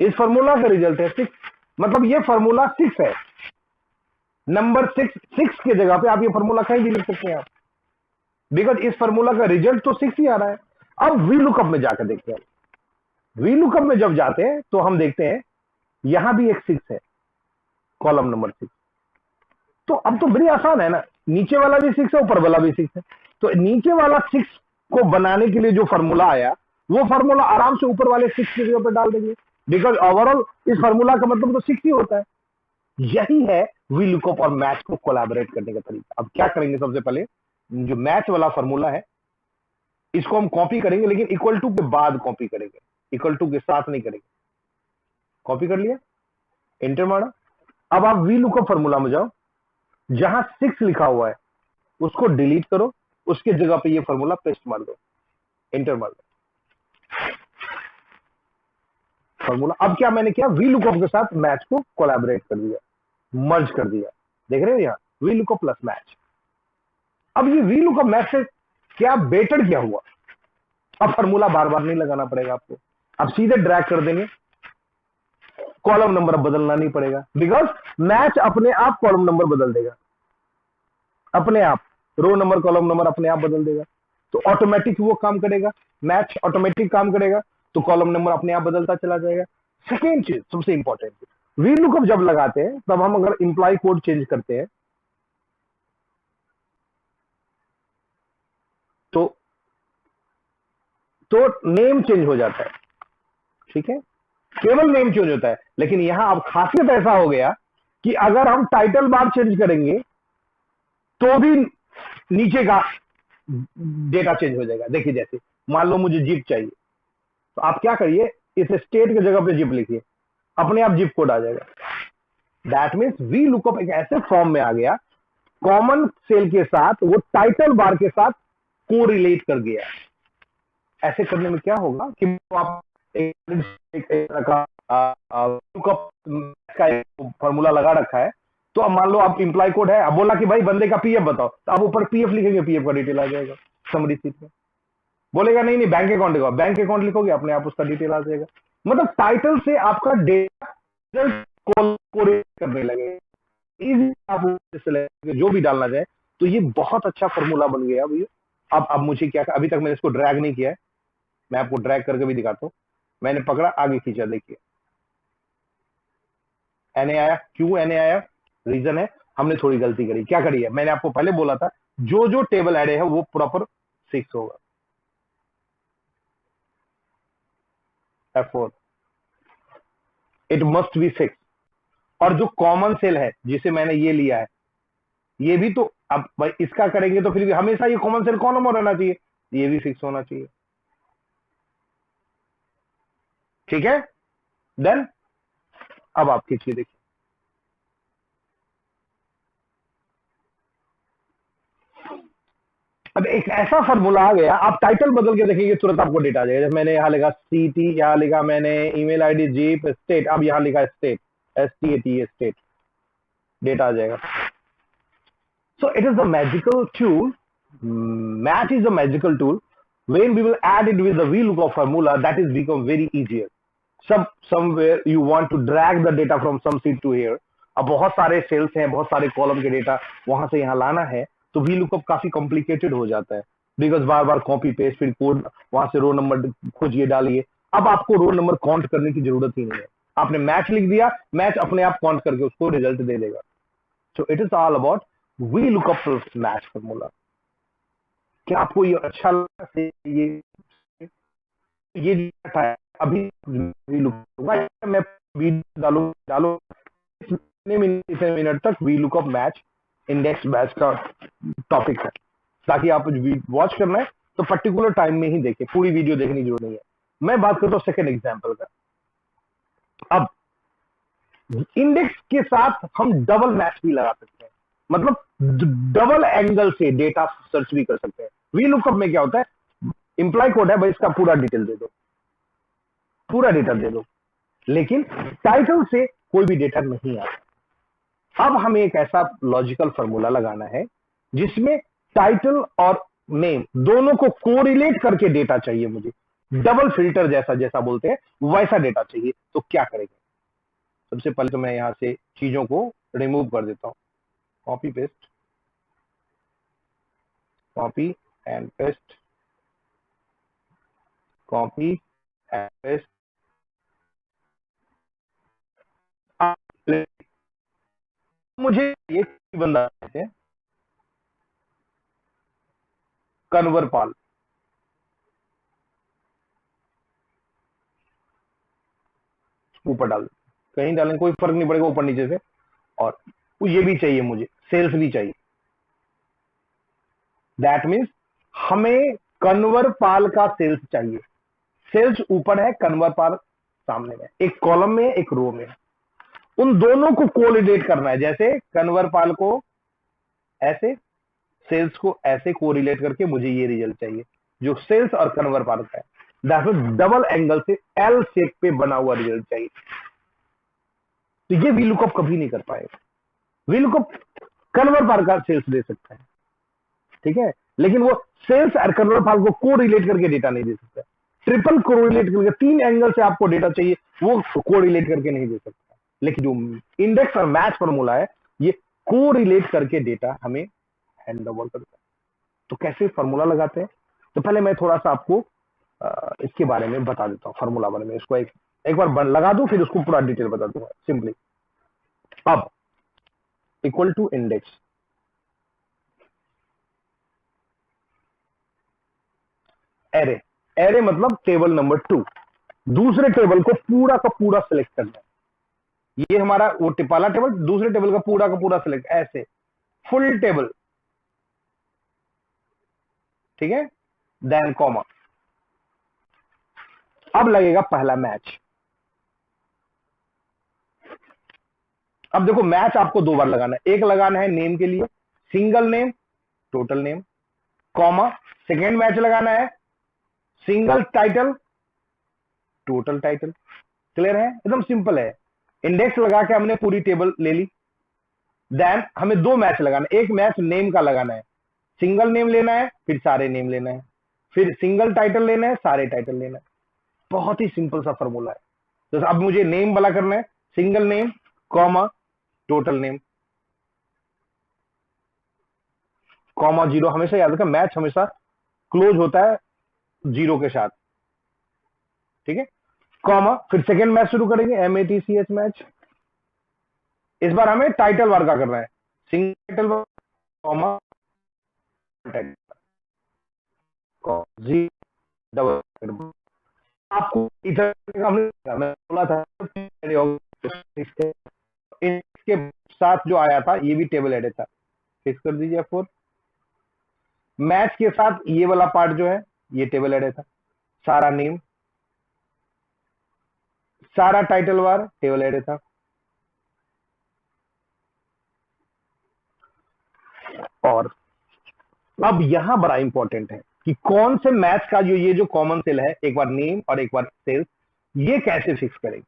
इस फॉर्मूला का रिजल्ट है 6, मतलब ये फॉर्मूला 6 है, नंबर 6 के जगह पे आप ये फॉर्मूला कहीं भी लिख सकते हैं आप, बिकॉज इस फॉर्मूला का रिजल्ट तो 6 ही आ रहा है। अब वी लुकअप में जाकर देखते हैं, वी लुकअप में जब जाते हैं तो हम देखते हैं यहां भी एक 6 है, कॉलम नंबर 6। तो अब तो बड़ी आसान है ना, नीचे वाला भी 6 है, ऊपर वाला भी 6 है, तो नीचे वाला 6 को बनाने के लिए जो फॉर्मूला आया वो फॉर्मूला आराम से ऊपर वाले 6 की जगह पर डाल देंगे, बिकॉज ओवरऑल इस फॉर्मूला का मतलब तो 6 ही होता है। यही है वी लुकअप और मैच को कोलैबोरेट करने का तरीका। अब क्या करेंगे, सबसे पहले जो मैच वाला फॉर्मूला है इसको हम कॉपी करेंगे, लेकिन इक्वल टू के बाद कॉपी करेंगे, इक्वल टू के साथ नहीं करेंगे। कॉपी कर लिया, एंटर मारा। अब आप वी लुकअप फॉर्मूला में जाओ, जहां 6 लिखा हुआ है उसको डिलीट करो, उसके जगह पे ये फॉर्मूला पेस्ट मार दो, एंटर मार दो फॉर्मूला। अब क्या मैंने किया, वी लुकअप के साथ मैच को कोलैबोरेट कर दिया, मर्ज कर दिया, देख रहे हो यहाँ वी लुकअप प्लस मैच। अब ये वी लुकअप मैच से क्या बेटर क्या हुआ, अब फॉर्मूला बार बार नहीं लगाना पड़ेगा आपको, अब सीधे ड्रैग कर देंगे, कॉलम नंबर बदलना नहीं पड़ेगा, बिकॉज मैच अपने आप कॉलम नंबर बदल देगा, अपने आप रो नंबर कॉलम नंबर अपने आप बदल देगा। तो ऑटोमेटिक वो काम करेगा, मैच ऑटोमेटिक काम करेगा, तो कॉलम नंबर अपने आप बदलता चला जाएगा। सेकेंड चीज सबसे इंपॉर्टेंट, वी लुकअप जब लगाते हैं तब हम अगर इंप्लाई कोड चेंज करते हैं तो नेम चेंज हो जाता है, ठीक है, केवल नेम चेंज होता है। लेकिन यहां अब खासियत ऐसा हो गया कि अगर हम टाइटल बार चेंज करेंगे तो भी नीचे का डेटा चेंज हो जाएगा। देखिए जैसे मान लो मुझे जिप चाहिए, तो आप क्या करिए, इस स्टेट की जगह पे जिप लिखिए, अपने आप जिप कोड आ जाएगा। दैट मीन्स वी लुकअप एक ऐसे फॉर्म में आ गया, कॉमन सेल के साथ वो टाइटल बार के साथ को रिलेट कर गया। ऐसे करने में क्या होगा कि आप एक तरह का लुकअप का फॉर्मूला लगा रखा है, तो अब मान लो आप इंप्लाई कोड है, अब बोला कि भाई बंदे का पीएफ बताओ, तो आप ऊपर पीएफ लिखेंगे, पीएफ का डिटेल आ जाएगा समरी सीट में। बोलेगा नहीं नहीं बैंक अकाउंट लिखो, बैंक अकाउंट लिखोगे अपने आप उसका डिटेल आ जाएगा। मतलब टाइटल से आपका डेटा कोरिलेट करने लगे, इजी आप जो भी डालना चाहे। तो ये बहुत अच्छा फॉर्मूला बन गया भैया। अब मुझे क्या, अभी तक मैंने इसको ड्रैग नहीं किया है, मैं आपको ड्रैग करके भी दिखाता हूं। मैंने पकड़ा, आगे खींचा, देखिए एनए आया। क्यों एनए आया, रीजन है हमने थोड़ी गलती करी। क्या करी है, मैंने आपको पहले बोला था जो जो टेबल एड है वो प्रॉपर 6 होगा, F4 इट मस्ट बी 6। और जो कॉमन सेल है जिसे मैंने ये लिया है, ये भी तो, अब भाई इसका करेंगे तो फिर भी हमेशा ये कॉमन सेल कौन नंबर रहना चाहिए, ये भी 6 होना चाहिए, ठीक है। देन अब आप खींचिए, देखिए अब एक ऐसा फॉर्मूला आ गया, आप टाइटल बदल के देखेंगे तुरंत आपको डेटा आ जाएगा। जैसे मैंने यहाँ लिखा सीटी, यहाँ लिखा मैंने ईमेल आईडी जीप स्टेट, अब यहाँ लिखा स्टेट, STAT स्टेट, डेटा आ जाएगा। So it is the magical tool, match is the magical tool When we will add it with the VLOOKUP formula, that is become very easier. Somewhere you want to drag the data from some sheet to here. अब बहुत सारे sales हैं, बहुत सारे column के data वहां से यहाँ लाना है, तो VLOOKUP काफी कॉम्प्लिकेटेड हो जाता है, because bar bar copy paste, फिर कोड वहां से रो नंबर खोजिए डालिए. अब आपको रो नंबर काउंट करने की जरूरत ही नहीं है, आपने मैच लिख दिया, मैच अपने आप काउंट करके उसको रिजल्ट दे देगा. So it is all about VLOOKUP plus match formula. क्या आपको ये अच्छा लगा? ये था अभी मैं वीडियो डालू इतने मिनट तक VLOOKUP मैच इंडेक्स मैच का टॉपिक है, ताकि आप वॉच करना है तो पर्टिकुलर टाइम में ही देखें, पूरी वीडियो देखने की जरूरत नहीं है. मैं बात करता हूँ सेकेंड एग्जाम्पल का. अब इंडेक्स के साथ हम डबल मैच भी लगा सकते हैं, मतलब डबल एंगल से डेटा सर्च भी कर सकते हैं. VLOOKUP में क्या होता है, इंप्लाई कोड है भाई, इसका पूरा डिटेल दे दो, पूरा डेटा दे दो, लेकिन टाइटल से कोई भी डेटा नहीं आता. अब हमें एक ऐसा लॉजिकल फॉर्मूला लगाना है जिसमें टाइटल और नेम दोनों को कोरिलेट करके डेटा चाहिए मुझे, डबल फिल्टर जैसा बोलते हैं वैसा डेटा चाहिए. तो क्या करेंगे? सबसे पहले तो मैं यहां से चीजों को रिमूव कर देता हूं. Copy paste, copy and paste, copy and paste. मुझे ये बंदा है कन्वर पाल, ऊपर डाल, कहीं डालें कोई फर्क नहीं पड़ेगा, ऊपर नीचे से. और ये भी चाहिए मुझे, सेल्स भी चाहिए. दैट मीन्स हमें कन्वर पाल का सेल्स चाहिए. सेल्स ऊपर है, कन्वर पाल सामने में, एक कॉलम में एक रो में. उन दोनों को कोरिलेट करना है, जैसे कन्वर पाल को ऐसे, सेल्स को ऐसे कोरिलेट करके मुझे ये रिजल्ट चाहिए जो सेल्स और कन्वर पाल का है. दैट मीन्स डबल एंगल से एल शेप पे बना हुआ रिजल्ट चाहिए. तो ये VLOOKUP कभी नहीं कर पाएगा. VLOOKUप कन्वर पाल का सेल्स दे सकता है, ठीक है, लेकिन वो सेल्स और कन्वर पाल को कोरिलेट करके डेटा नहीं दे सकता. ट्रिपल कोरिलेट करके, 3 एंगल से आपको डेटा चाहिए, वो कोरिलेट करके नहीं दे सकता. लेकिन जो इंडेक्स और मैच फॉर्मूला है, ये कोरिलेट करके डेटा हमें हैंड ओवर करता है. तो कैसे फॉर्मूला लगाते हैं? तो पहले मैं थोड़ा सा आपको इसके बारे में बता देता हूँ, फॉर्मूला बारे में. इसको एक बार लगा दूं, फिर उसको पूरा डिटेल बता दूंगा सिंपली. अब equal to index, array, array मतलब टेबल नंबर 2, दूसरे टेबल को पूरा का पूरा सिलेक्ट करना है. ये हमारा वो पहला टेबल, दूसरे टेबल का पूरा सिलेक्ट, ऐसे फुल टेबल, ठीक है. Then comma. अब लगेगा पहला मैच. अब देखो, मैच आपको 2 बार लगाना है. एक लगाना है नेम के लिए, single name total name, comma. Second match लगाना है single title total title. Clear है? एकदम सिंपल है. इंडेक्स लगा के हमने पूरी टेबल ले ली. देन हमें 2 मैच लगाना है. एक मैच नेम का लगाना है, सिंगल नेम लेना है, फिर सारे नेम लेना है, फिर सिंगल टाइटल लेना है, सारे टाइटल लेना है. बहुत ही सिंपल सा फॉर्मूला है. तो अब मुझे नेम वाला करना है, single name comma total name, comma 0. हमेशा याद रखना, मैच हमेशा क्लोज होता है 0 के साथ, ठीक है. कॉमा, फिर सेकेंड मैच शुरू करेंगे, MATCH मैच. इस बार हमें टाइटल वार का करना है, single title comma title, double. आपको इधर मैं बोला था इसके साथ जो आया था, ये भी टेबल एड था, फिक्स कर दीजिए 4. मैच के साथ ये वाला पार्ट जो है, ये टेबल एड था. सारा नेम, सारा टाइटल वार टेबल एड था. और अब यहां बड़ा इंपॉर्टेंट है कि कौन से मैच का ये जो कॉमन सेल है, एक बार नेम और एक बार सेल्स, ये कैसे फिक्स करेंगे.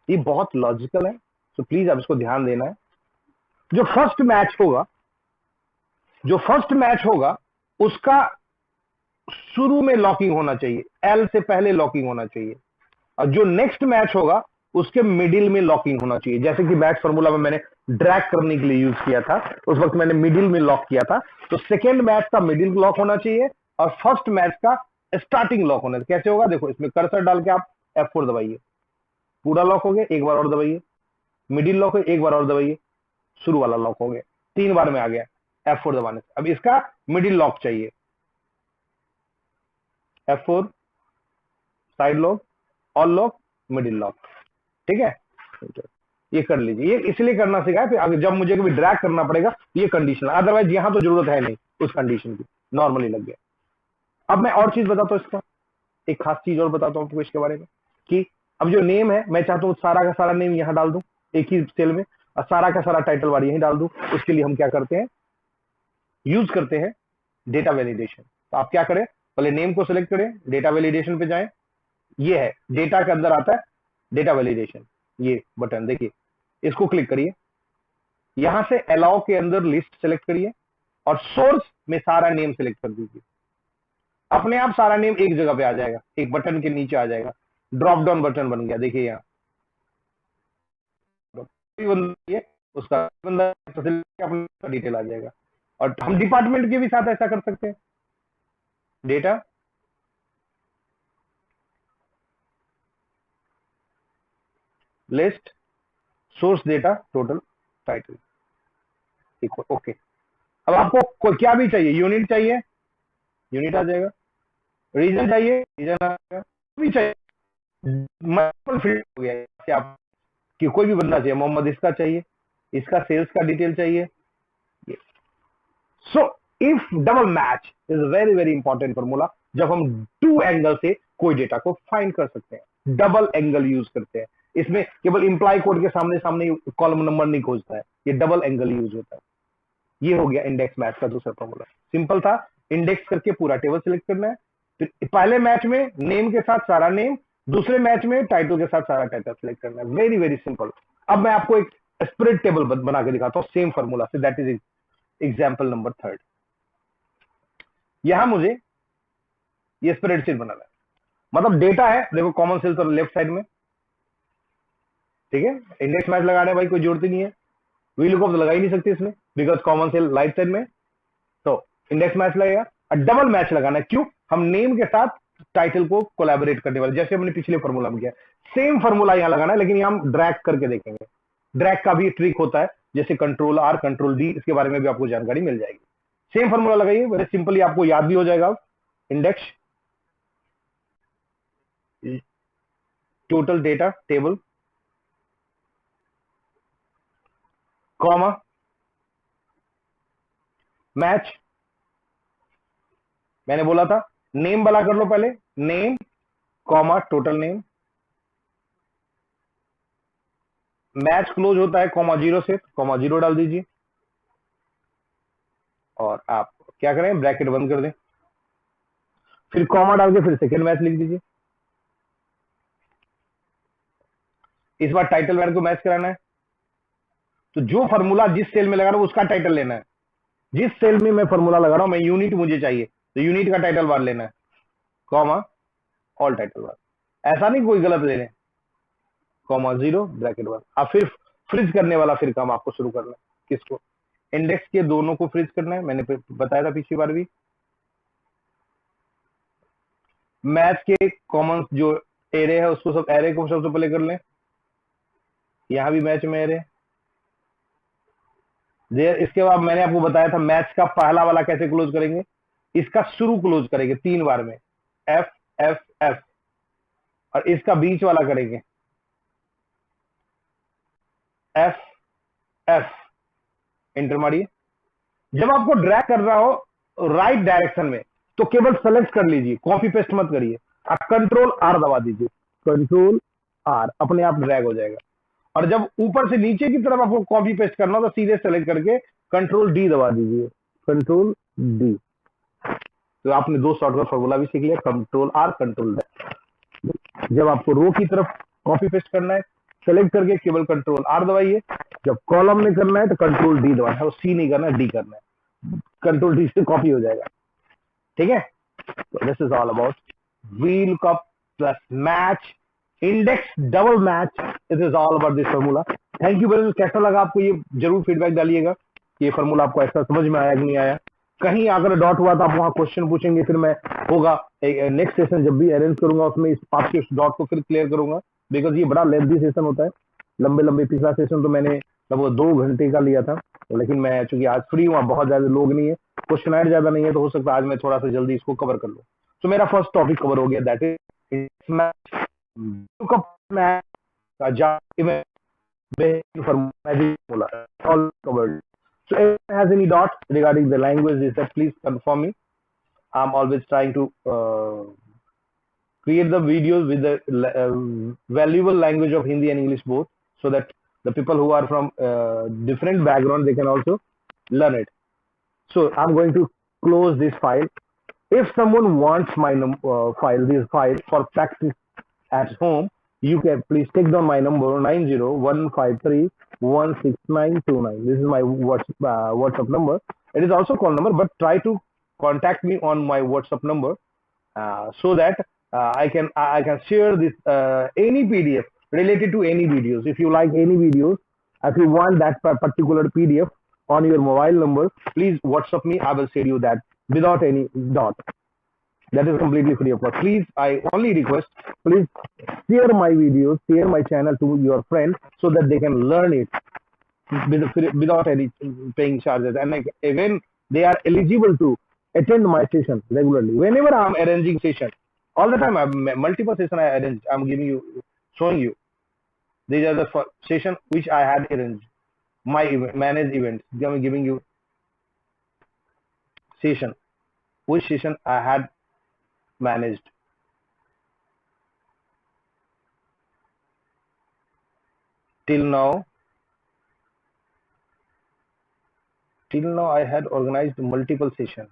ये बहुत लॉजिकल है, तो प्लीज आप इसको ध्यान देना है. जो फर्स्ट मैच होगा उसका शुरू में लॉकिंग होना चाहिए, एल से पहले लॉकिंग होना चाहिए, और जो नेक्स्ट मैच होगा उसके मिडिल में लॉकिंग होना चाहिए। जैसे कि मैच फॉर्मूला में मैंने ड्रैग करने के लिए यूज किया था, उस वक्त मैंने मिडिल में लॉक किया था, तो सेकेंड मैच का मिडिल लॉक होना चाहिए और फर्स्ट मैच का स्टार्टिंग लॉक होना चाहिए। कैसे होगा देखो, इसमें कर्सर डाल के आप F4 दबाइए, पूरा लॉक हो गया, एक बार और दबाइए, मिडिल लॉक है, एक बार और दबाइए, शुरू वाला लॉक हो गया, 3 बार में आ गया F4 दबाने से। अब इसका मिडिल लॉक चाहिए, F4, side lock, all lock, middle lock, ठीक है। ये कर लीजिए, ये इसलिए करना सीखा है, फिर अगर जब मुझे कभी ड्रैग करना पड़ेगा ये कंडीशन, अदरवाइज यहां तो जरूरत है नहीं उस कंडीशन की, नॉर्मली लग गया। अब मैं और चीज बताता हूँ, इसका एक खास चीज और बताता हूँ आपको इसके बारे में, कि अब जो नेम है, मैं चाहता हूँ सारा का सारा नेम यहां डाल दूं एक ही सेल में, और सारा का सारा टाइटल बार यहीं डाल दूं। उसके लिए हम क्या करते हैं, यूज करते हैं डेटा वैलिडेशन। तो आप क्या करें, पहले नेम को सिलेक्ट करें, डेटा वैलिडेशन पे जाएं, ये है डेटा के अंदर आता है डेटा वैलिडेशन, ये बटन देखिए, इसको क्लिक करिए, यहां से अलाउ के अंदर लिस्ट सेलेक्ट करिए और सोर्स में सारा नेम सेलेक्ट कर दीजिए। अपने आप सारा नेम एक जगह पे आ जाएगा, एक बटन के नीचे आ जाएगा, ड्रॉप डाउन बटन बन गया, देखिए यहाँ उसका बंदा अपना डिटेल आ जाएगा। और हम डिपार्टमेंट के भी साथ ऐसा कर सकते हैं, data list source data total title, okay. अब आपको क्या भी चाहिए, यूनिट चाहिए, यूनिट आ जाएगा, रीजन चाहिए, रीजन आ जाएगा, भी चाहिए, मल्टीपल फील्ड हो गया कि आप कि कोई भी बंदा चाहिए, मोहम्मद इसका चाहिए, इसका सेल्स का डिटेल चाहिए। So if double match is very very important formula, जब हम 2 एंगल से कोई डेटा को फाइंड कर सकते हैं, डबल एंगल यूज करते हैं। इसमें केवल इंप्लाई कोड के सामने सामने कॉलम नंबर नहीं खोजता है, ये डबल एंगल यूज होता है। ये हो गया इंडेक्स मैच का दूसरा फॉर्मूला, सिंपल था, इंडेक्स करके पूरा टेबल सिलेक्ट करना है, फिर पहले मैच में नेम के साथ सारा नेम, दूसरे मैच में टाइटल के साथ सारा टाइटल सिलेक्ट करना है, वेरी वेरी सिंपल। अब मैं आपको एक स्प्रेड टेबल बना के दिखाता हूं सेम फॉर्मूला से, दैट इज एग्जाम्पल नंबर 3। यहां मुझे ये स्प्रेडशीट बनाना है, मतलब डेटा है, देखो कॉमन सेल्स और लेफ्ट साइड में, ठीक है। इंडेक्स मैच लगा रहे हैं भाई, कोई जरूरत ही नहीं है, वी लुकअप तो लगा ही नहीं सकती इसमें, because common cell right side में, तो इंडेक्स मैच लगेगा। और डबल मैच लगाना है, क्यों, हम नेम के साथ टाइटल को कोलैबोरेट करने वाले, जैसे हमने पिछले फॉर्मूला में किया, सेम फॉर्मूला यहां लगाना है, लेकिन यहां हम ड्रैग करके देखेंगे। ड्रैग का भी ट्रिक होता है, जैसे कंट्रोल आर कंट्रोल डी, इसके बारे में भी आपको जानकारी मिल जाएगी। सेम फॉर्मूला लगाइए, वेरी सिंपली, आपको याद भी हो जाएगा। Index total data table, comma match, मैंने बोला था नेम वाला कर लो पहले, name comma total name, match close होता है कॉमा जीरो से, कॉमा जीरो डाल दीजिए, और आप क्या करें, ब्रैकेट बंद कर दें, फिर कॉमा डाल के फिर सेकेंड मैच लिख दीजिए। इस बार टाइटल वैर को मैच कराना है, तो जो फॉर्मूला जिस सेल में लगा रहा हूं उसका टाइटल लेना है। जिस सेल में मैं फॉर्मूला लगा रहा हूं, मैं यूनिट मुझे चाहिए, तो यूनिट का टाइटल बार लेना है, कॉमा ऑल टाइटल बार, ऐसा नहीं कोई गलत ले लें, कॉमा जीरो ब्रैकेट बार। अब फिर फ्रीज करने वाला फिर काम आपको शुरू करना है, किसको, इंडेक्स के दोनों को फ्रीज करना है, मैंने बताया था पिछली बार भी। मैथ के कॉमन जो एरे है उसको, सब एरे को सबसे पहले कर लें, यहां भी मैच में एरे, इसके बाद मैंने आपको बताया था मैच का पहला वाला कैसे क्लोज करेंगे, इसका शुरू क्लोज करेंगे 3 बार में, एफ एफ एफ, और इसका बीच वाला करेंगे एफ एफ, इंटर मारिए। जब आपको ड्रैग कर रहा हो राइट डायरेक्शन में, तो केवल सेलेक्ट कर लीजिए, कॉपी पेस्ट मत करिए, आप कंट्रोल आर दबा दीजिए, कंट्रोल आर, अपने आप ड्रैग हो जाएगा। और जब ऊपर से नीचे की तरफ आपको कॉपी पेस्ट करना हो, तो सीधे सेलेक्ट करके कंट्रोल डी दबा दीजिए, कंट्रोल डी। तो आपने 2 शॉर्टकट फॉर्मूला भी सीख लिया, कंट्रोल आर कंट्रोल डी। जब आपको रो की तरफ कॉपी पेस्ट करना है, सेलेक्ट करके केवल कंट्रोल आर दबाइए, जब कॉलम में करना है तो कंट्रोल डी दबाना है, सी नहीं करना है, डी करना है, कंट्रोल डी से कॉपी हो जाएगा, ठीक है। So this is all about VLOOKUP plus match, index double match. It is all about this formula. Thank you very much. कैसा लगा आपको ये? जरूर फीडबैक डालिएगा कि ये फॉर्मूला आपको ऐसा समझ में आया कि नहीं आया. कहीं अगर डॉट हुआ तो आप वहाँ क्वेश्चन पूछेंगे, फिर मैं होगा नेक्स्ट सेशन जब भी अरेंज करूंगा उसमें आपके डॉट को फिर क्लियर करूंगा, बिकॉज ये बड़ा लेंथी सेशन होता है, लंबे लंबे. पिछला सेशन तो मैंने लगभग 2 घंटे का लिया था, लेकिन मैं चूंकि आज फ्री हूँ, बहुत ज्यादा लोग नहीं है, क्वेश्चन आयर ज्यादा नहीं है, तो हो सकता है आज मैं थोड़ा सा जल्दी इसको कवर कर लूँ. तो मेरा फर्स्ट टॉपिक कवर हो गया, that is all covered. So if anyone has any doubt regarding the language, is that please confirm me. I'm always trying to create the videos with the valuable language of Hindi and English both, so that the people who are from different background, they can also learn it. So I'm going to close this file. If someone wants my this file for practice at home, you can please take down my number 9015316929. This is my WhatsApp number. It is also call number, but try to contact me on my WhatsApp number, so that I can share this any PDF related to any videos. If you like any videos, if you want that particular PDF on your mobile number, please WhatsApp me. I will share you that without any dot. That is completely free of cost. Please, I only request, please share my videos, share my channel to your friends, so that they can learn it without any paying charges, and like, when they are eligible to attend my session regularly. Whenever I'm arranging session, all the time, I'm multiple session I arrange. I'm giving you, showing you. These are the session which I had arranged. My event, managed events. I'm giving you session. Which session I had managed. Till now I had organized multiple session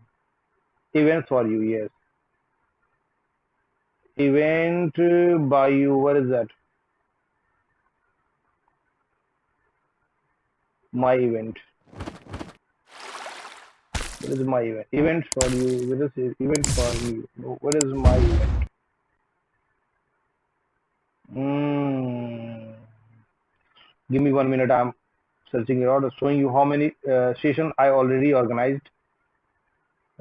events for you. Yes, event by you. Where is that? My event. What is my event? Event for you. What is event for you? What is my event? Give me 1 minute. I'm searching it out, showing you how many session I already organized.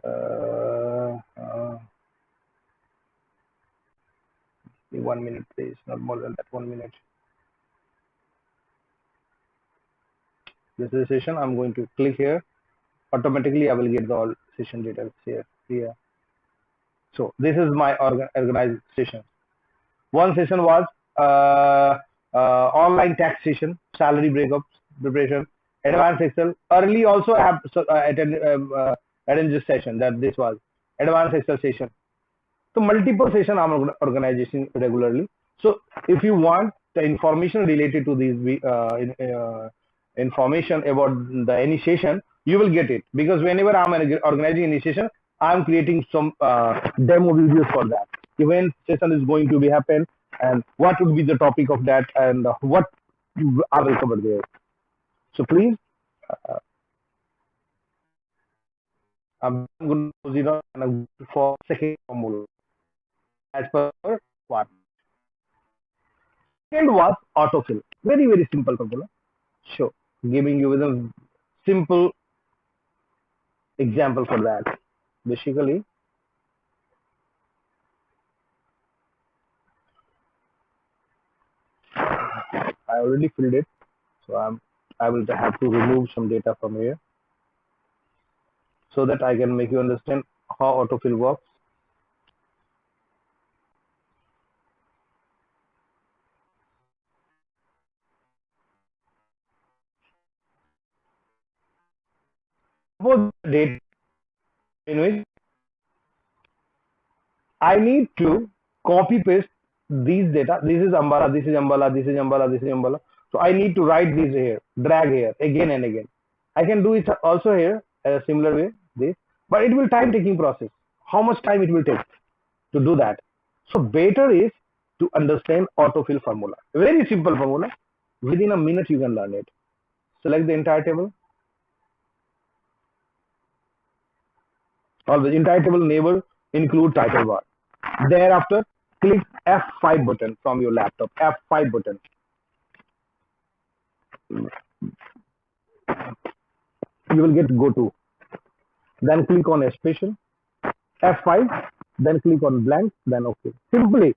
Uh, uh, 1 minute, please. Not more than that. 1 minute. This is a session. I'm going to click here. Automatically, I will get the all session details here. So this is my organized session. One session was online tax session, salary breakups, preparation, advanced Excel. Early also I have attended this session. That this was advanced Excel session. So multiple session I'm organizing regularly. So if you want the information related to these information about the initiation, you will get it, because whenever I'm organizing initiation, I'm creating some demo videos for that. Event session is going to be happen, and what would be the topic of that, and what I will cover there. So please, I'm going to zero for second formula as per what. Second was autofill. Very, very simple formula. Sure. Giving you with a simple example for that. Basically, I already filled it, so I will have to remove some data from here, so that I can make you understand how autofill works. Suppose the date in which I need to copy paste these data. This is Ambala, this is Ambala, this is Ambala, this is Ambala. So I need to write this here, drag here again and again. I can do it also here a similar way, this, but it will time taking process. How much time it will take to do that? So better is to understand autofill formula. Very simple formula. Within a minute you can learn it. Select the entire table. Always entire table neighbor include title bar. Thereafter, click F5 button from your laptop. F5 button. You will get go to. Then click on special. F5. Then click on blank. Then OK. Simply,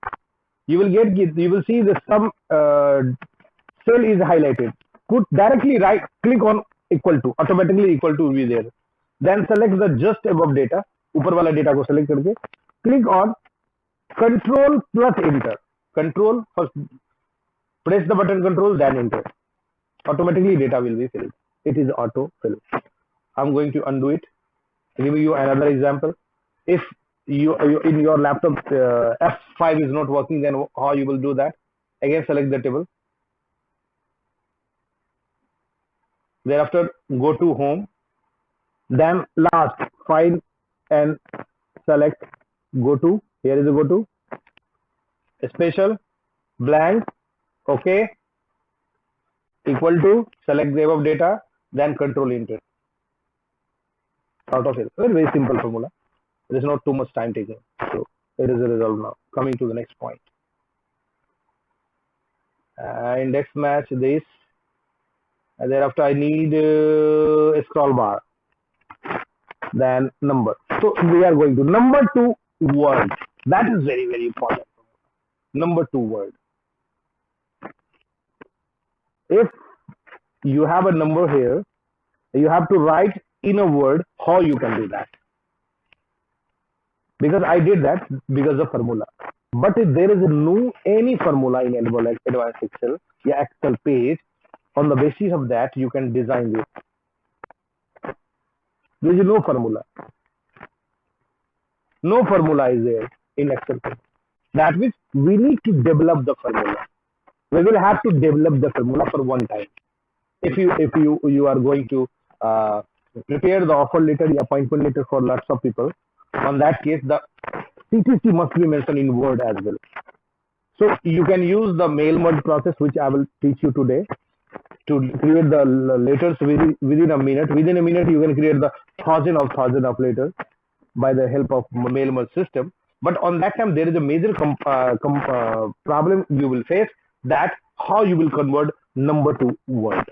you will see the sum cell is highlighted. Put directly right. Click on equal to. Automatically equal to will be there. Then select the just above data. ऊपर वाला data को select करके click on control plus enter. Control first. Press the button control then enter. Automatically data will be filled. It is auto fill. I'm going to undo it. Give you another example. If you in your laptop F5 is not working, then how you will do that? Again, select the table. Thereafter, go to home. Then last, find and select go to. Here is a go to. Special, blank, OK, equal to, select the above data, then control enter. Out of it. Very simple formula. There is not too much time taking. So it is a result now. Coming to the next point. Index match this. And thereafter I need a scroll bar. Then number. So we are going to number 2 word. That is very, very important. Number 2 word. If you have a number here, you have to write in a word how you can do that. Because I did that because of formula. But if there is no any formula in Advanced Excel, yeah, Excel page, on the basis of that you can design this. There is no formula. No formula is there in Excel page. That means we need to develop the formula. We will have to develop the formula for one time. If you are going to prepare the offer letter, the appointment letter for lots of people, on that case the CTC must be mentioned in Word as well. So you can use the mail merge process, which I will teach you today, to create the letters within a minute. Within a minute, you can create the thousands of letters by the help of mail merge system. But on that time, there is a major problem you will face, that how you will convert number to word.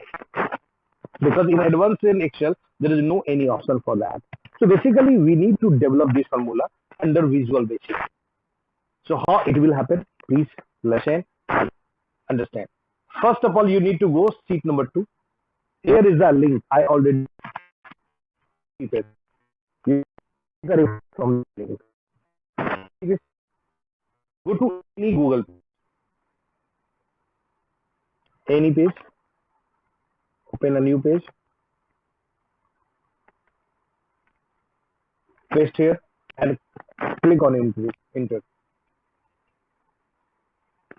Because in advanced in Excel, there is no any option for that. So basically, we need to develop this formula under Visual Basic. So how it will happen? Please listen and understand. First of all, you need to go sheet number 2. Here is the link. I already it. You from link. Go to any Google page. Any page. Open a new page. Paste here and click on enter.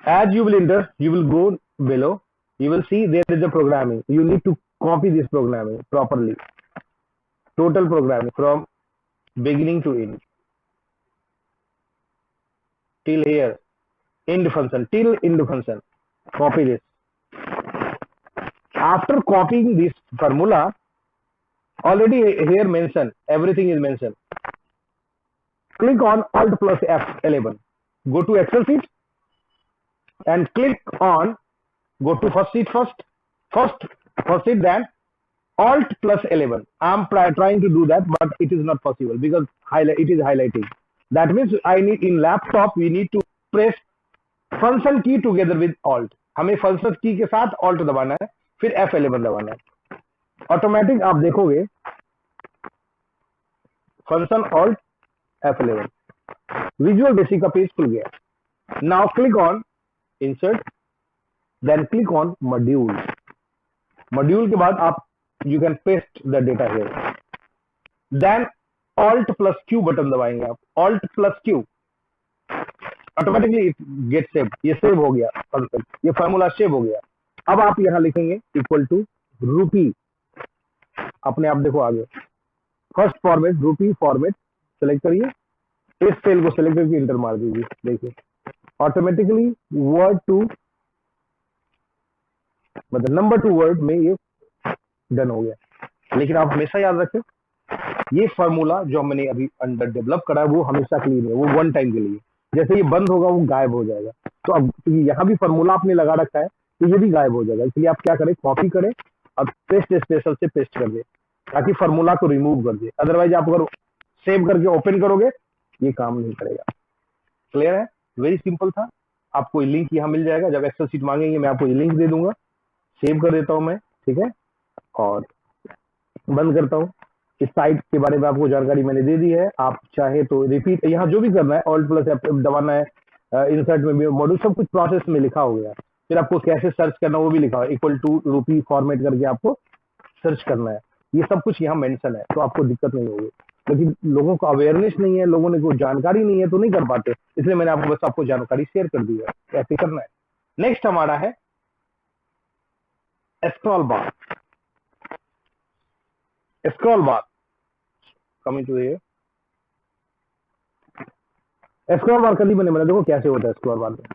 As you will enter, you will go below. You will see there is a programming. You need to copy this programming properly. Total programming from beginning to end. Till here. End function. Till end function. Copy this. After copying this formula, already here mentioned, everything is mentioned. Click on Alt plus F11. Go to Excel sheet and click on, go to first sheet first sheet, then Alt plus 11. I'm trying to do that, but it is not possible because it is highlighting. That means I need in laptop, we need to press function key together with Alt. हमें function key के साथ Alt दबाना है, फिर F11 दबाना है. Automatic आप देखोगे function Alt F11. Visual Basic का पेज खुल गया. Now click on Insert, then click on Module. Module के बाद आप you can paste the data here. Then Alt plus Q button दबाएंगे आप. Alt plus Q. Automatically it gets saved. ये save हो गया concept. ये फार्मूला सेव हो गया. अब आप यहाँ लिखेंगे इक्वल टू रूपी. अपने आप देखो आगे. फर्स्ट फॉर्मेट रूपी फॉर्मेट सेलेक्ट करिए. इस सेल को सेलेक्ट करके इंटर मार दीजिए. देखिए ऑटोमेटिकली वर्ड टू मतलब नंबर 2 वर्ड में ये डन हो गया. लेकिन आप हमेशा याद रखें ये फार्मूला जो मैंने अभी अंडर डेवलप करा है वो हमेशा के लिए नहीं है, वो वन टाइम के लिए। जैसे ये बंद होगा वो गायब हो जाएगा। तो अब यहाँ भी फार्मूला आपने लगा रखा है तो ये भी गायब हो जाएगा। इसलिए आप क्या करें, कॉपी करें और पेस्ट स्पेशल से पेस्ट कर दे ताकि फार्मूला को रिमूव कर दे। अदरवाइज आप अगर सेव करके ओपन करोगे ये काम नहीं करेगा। क्लियर है? वेरी सिंपल था। आपको लिंक यहाँ मिल जाएगा, जब एक्सेल सीट मांगेंगे मैं आपको ये लिंक दे दूंगा। सेव कर देता हूं मैं, ठीक है, और बंद करता हूं। इस साइट के बारे में आपको जानकारी मैंने दे दी है। आप चाहे तो रिपीट, यहाँ जो भी करना है ऑल्ट प्लस F दबाना है, इंसर्ट में भी मॉड्यूल सब कुछ प्रोसेस में लिखा हो गया। फिर आपको कैसे सर्च करना वो भी लिखा हो, इक्वल टू रूपी फॉर्मेट करके आपको सर्च करना है। ये सब कुछ यहाँ मेंशन है, तो आपको दिक्कत नहीं होगी। लेकिन लोगों को अवेयरनेस नहीं है, लोगों ने कोई जानकारी नहीं है तो नहीं कर पाते। इसलिए मैंने आपको बस आपको जानकारी शेयर कर दी है कैसे करना है। नेक्स्ट हमारा है scroll bar. Scroll bar coming to ये स्क्रॉल बार कल ही मैंने देखो कैसे होता है। स्क्रॉल बार में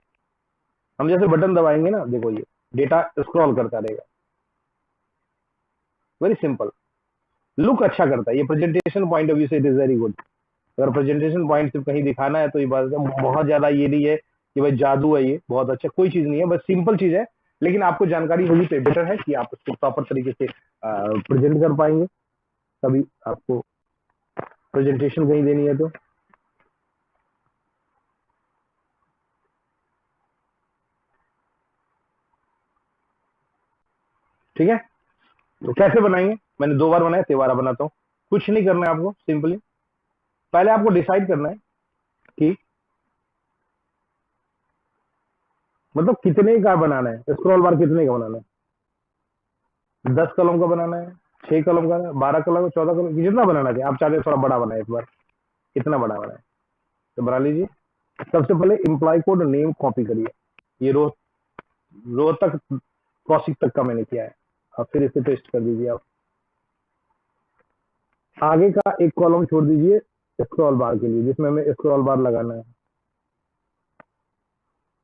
हम जैसे बटन दबाएंगे ना, देखो ये डेटा स्क्रॉल करता रहेगा। वेरी सिंपल, लुक अच्छा करता है। ये प्रेजेंटेशन पॉइंट ऑफ व्यू से इट इज वेरी गुड। अगर प्रेजेंटेशन पॉइंट से कहीं दिखाना है तो ये बात बहुत ज्यादा ये नहीं है कि भाई जादू है, ये बहुत अच्छा कोई चीज नहीं है, बस सिंपल चीज है। लेकिन आपको जानकारी होगी तो बेटर है कि आप उसको प्रॉपर तरीके से प्रेजेंट कर पाएंगे। तभी आपको प्रेजेंटेशन कहीं देनी है तो ठीक है। तो कैसे बनाएंगे, मैंने 2 बार बनाया, 3 बार बनाता हूँ। कुछ नहीं करना है आपको, सिंपली पहले आपको डिसाइड करना है कि मतलब कितने का बनाना है। स्क्रॉल बार कितने का बनाना है, 10 कलम का बनाना है, 6 कलम का, 12 कलम, 14 कलम, जितना बनाना है। आप चाहते हैं थोड़ा बड़ा बनाए, इस बार कितना बड़ा बनाए तो बना लीजिए। सबसे पहले एम्प्लॉय कोड नेम कॉपी करिए। ये रो तक कौशिक तक का मैंने किया है, और फिर इसे पेस्ट कर दीजिए। आप आगे का एक कॉलम छोड़ दीजिए स्क्रॉल बार के लिए, जिसमें हमें स्क्रॉल बार लगाना है,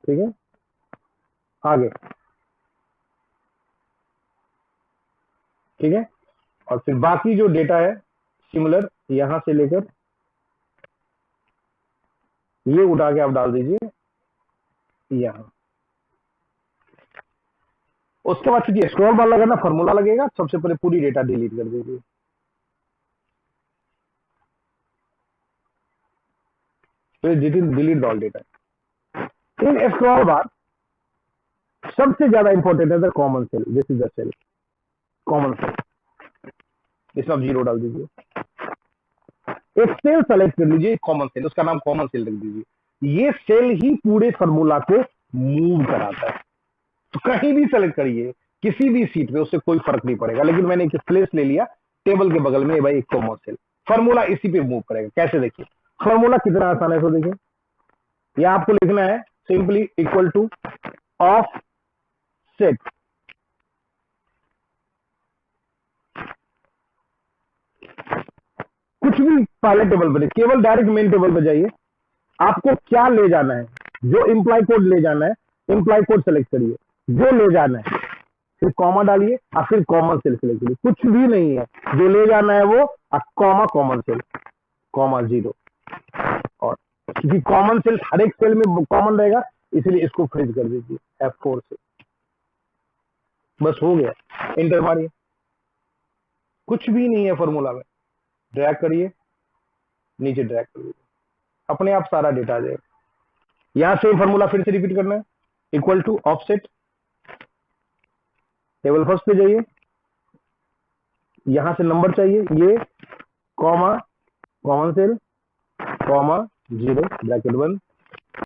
ठीक है। आगे, ठीक है। और फिर बाकी जो डेटा है सिमिलर, यहां से लेकर ये उठा के आप डाल दीजिए यहां। उसके बाद चूंकि स्क्रॉल बार लगाना फॉर्मूला लगेगा, सबसे पहले पूरी डेटा डिलीट कर दीजिए। फिर delete all data. In scroll bar सबसे ज्यादा इंपॉर्टेंट है the common cell. This is the cell, common cell. इसमें आप 0 डाल दीजिए। एक सेल सेलेक्ट कर लीजिए, कॉमन सेल, उसका नाम कॉमन सेल रख दीजिए। ये सेल ही पूरे फॉर्मूला को मूव कराता है। तो कहीं भी सेलेक्ट करिए, किसी भी सीट पे, उससे कोई फर्क नहीं पड़ेगा। लेकिन मैंने एक प्लेस ले लिया टेबल के बगल में, भाई एक कॉमन सेल, फॉर्मूला इसी पे मूव करेगा। कैसे, देखिए फॉर्मूला कितना आसान है। तो देखिए यह आपको लिखना है simply equal two of set, कुछ भी पहले टेबल पर, केवल डायरेक्ट मेन टेबल पर जाइए। आपको क्या ले जाना है, जो इंप्लाई कोड ले जाना है, इंप्लाई कोड सेलेक्ट करिए, जो ले जाना है, फिर कॉमा डालिए और फिर कॉमन सेल सेलेक्ट करिए। कुछ भी नहीं है, जो ले जाना है वो कॉमा कॉमन सेल, कॉमा 0। और क्योंकि कॉमन सेल हर एक सेल में कॉमन रहेगा, इसलिए इसको फ्रीज कर दीजिए F4 से। बस हो गया, इंटर मारिए। कुछ भी नहीं है फॉर्मूला में, ड्रैग करिए, नीचे ड्रैग करिए, अपने आप सारा डेटा आ जाएगा। यहां से फॉर्मूला फिर से रिपीट करना है, equal to offset, table first पे जाइए, यहां से नंबर चाहिए ये, comma common cell, comma 0 bracket 1।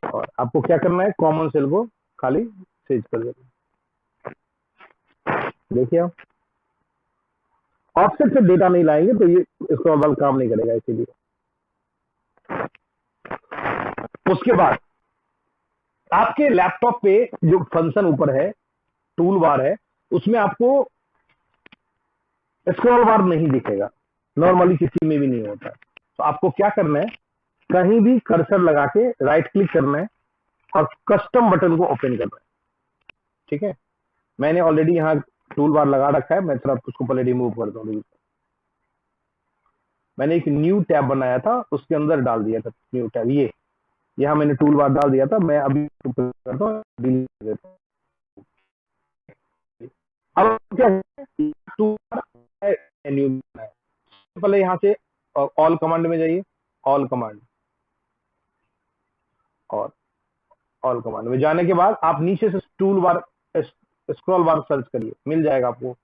और आपको क्या करना है, कॉमन सेल को खाली सेज कर देना। देखिए आप ऑफसेट से डेटा नहीं लाएंगे तो ये इसको वाला काम नहीं करेगा, इसीलिए। उसके बाद आपके लैपटॉप पे जो फंक्शन ऊपर है, टूल बार है, उसमें आपको स्क्रॉल बार नहीं दिखेगा, नॉर्मली किसी में भी नहीं होता। तो आपको क्या करना है, कहीं भी कर्सर लगा के राइट क्लिक करना है और कस्टम बटन को ओपन करना है, ठीक है। मैंने ऑलरेडी यहाँ टूल बार लगा रखा है, मैं थोड़ा उसको पहले रिमूव कर दूँ। मैंने एक न्यू टैब बनाया था, उसके अंदर डाल दिया था न्यू टैब। ये यहाँ मैंने टूल बार डाल दिया था, मैं अभी करता हूँ, डिलीट कर देता हूँ। अब क्या टूल न्यू, पहले यहाँ से ऑल कमांड में जाइए, ऑल कमांड, और ऑल कमांड में जाने के बाद आप नीचे से टूल बार स्क्रॉल बार सर्च करिए, मिल जाएगा आपको।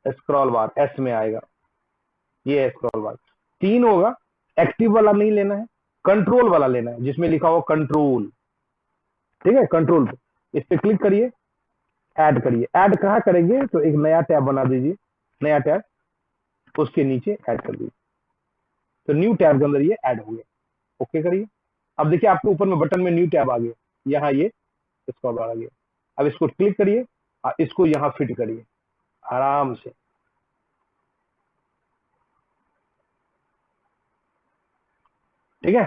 स्क्रॉल बार एस में आएगा, ये है स्क्रॉल बार। 3 होगा, एक्टिव वाला नहीं लेना है, कंट्रोल वाला लेना है, जिसमें लिखा हुआ कंट्रोल। ठीक है, कंट्रोल पे इस पे क्लिक करिए, ऐड करिए। ऐड कहाँ करेंगे, तो एक नया टैब बना दीजिए, नया टैब, उसके नीचे ऐड कर दीजिए, तो न्यू टैब के अंदर ये ऐड हो गया। ओके करिए। अब देखिए आपके ऊपर में बटन में न्यू टैब आ गया, यहाँ ये स्क्रॉल बार आ गया। अब इसको क्लिक करिए, इसको यहाँ फिट करिए आराम से। ठीक है,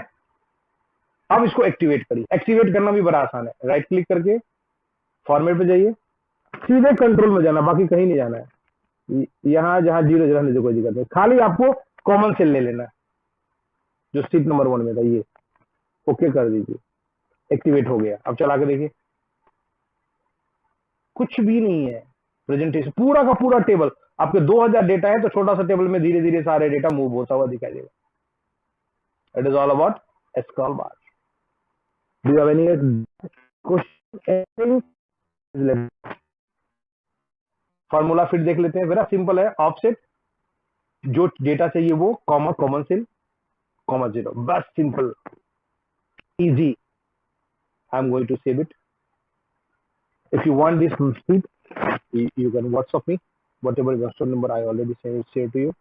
अब इसको एक्टिवेट करिए। एक्टिवेट करना भी बड़ा आसान है, राइट क्लिक करके फॉर्मेट पे जाइए, सीधे कंट्रोल में जाना, बाकी कहीं नहीं जाना है। यहाँ जहाँ जीरो रहने दो, कोई दिक्कत नहीं, खाली आपको कॉमन सेल ले लेना है जो सीट नंबर 1 में था, ये ओके कर दीजिए। एक्टिवेट हो गया। अब चला के देखिए, कुछ भी नहीं है। प्रेजेंटेशन पूरा का पूरा टेबल, आपके 2000 डेटा है तो छोटा सा टेबल में धीरे धीरे सारे डेटा मूव होता हुआ दिखाई देगा। It is all about scroll bar. Do you have any question? Formula फिर देख लेते हैं, वेरी सिंपल है। ऑफसेट, जो डेटा चाहिए वो, कॉमा, कॉमन सेल, कॉमा 0, बस simple, easy. I am going to save it. If you want this speed, you can WhatsApp me, whatever WhatsApp number I already shared to you.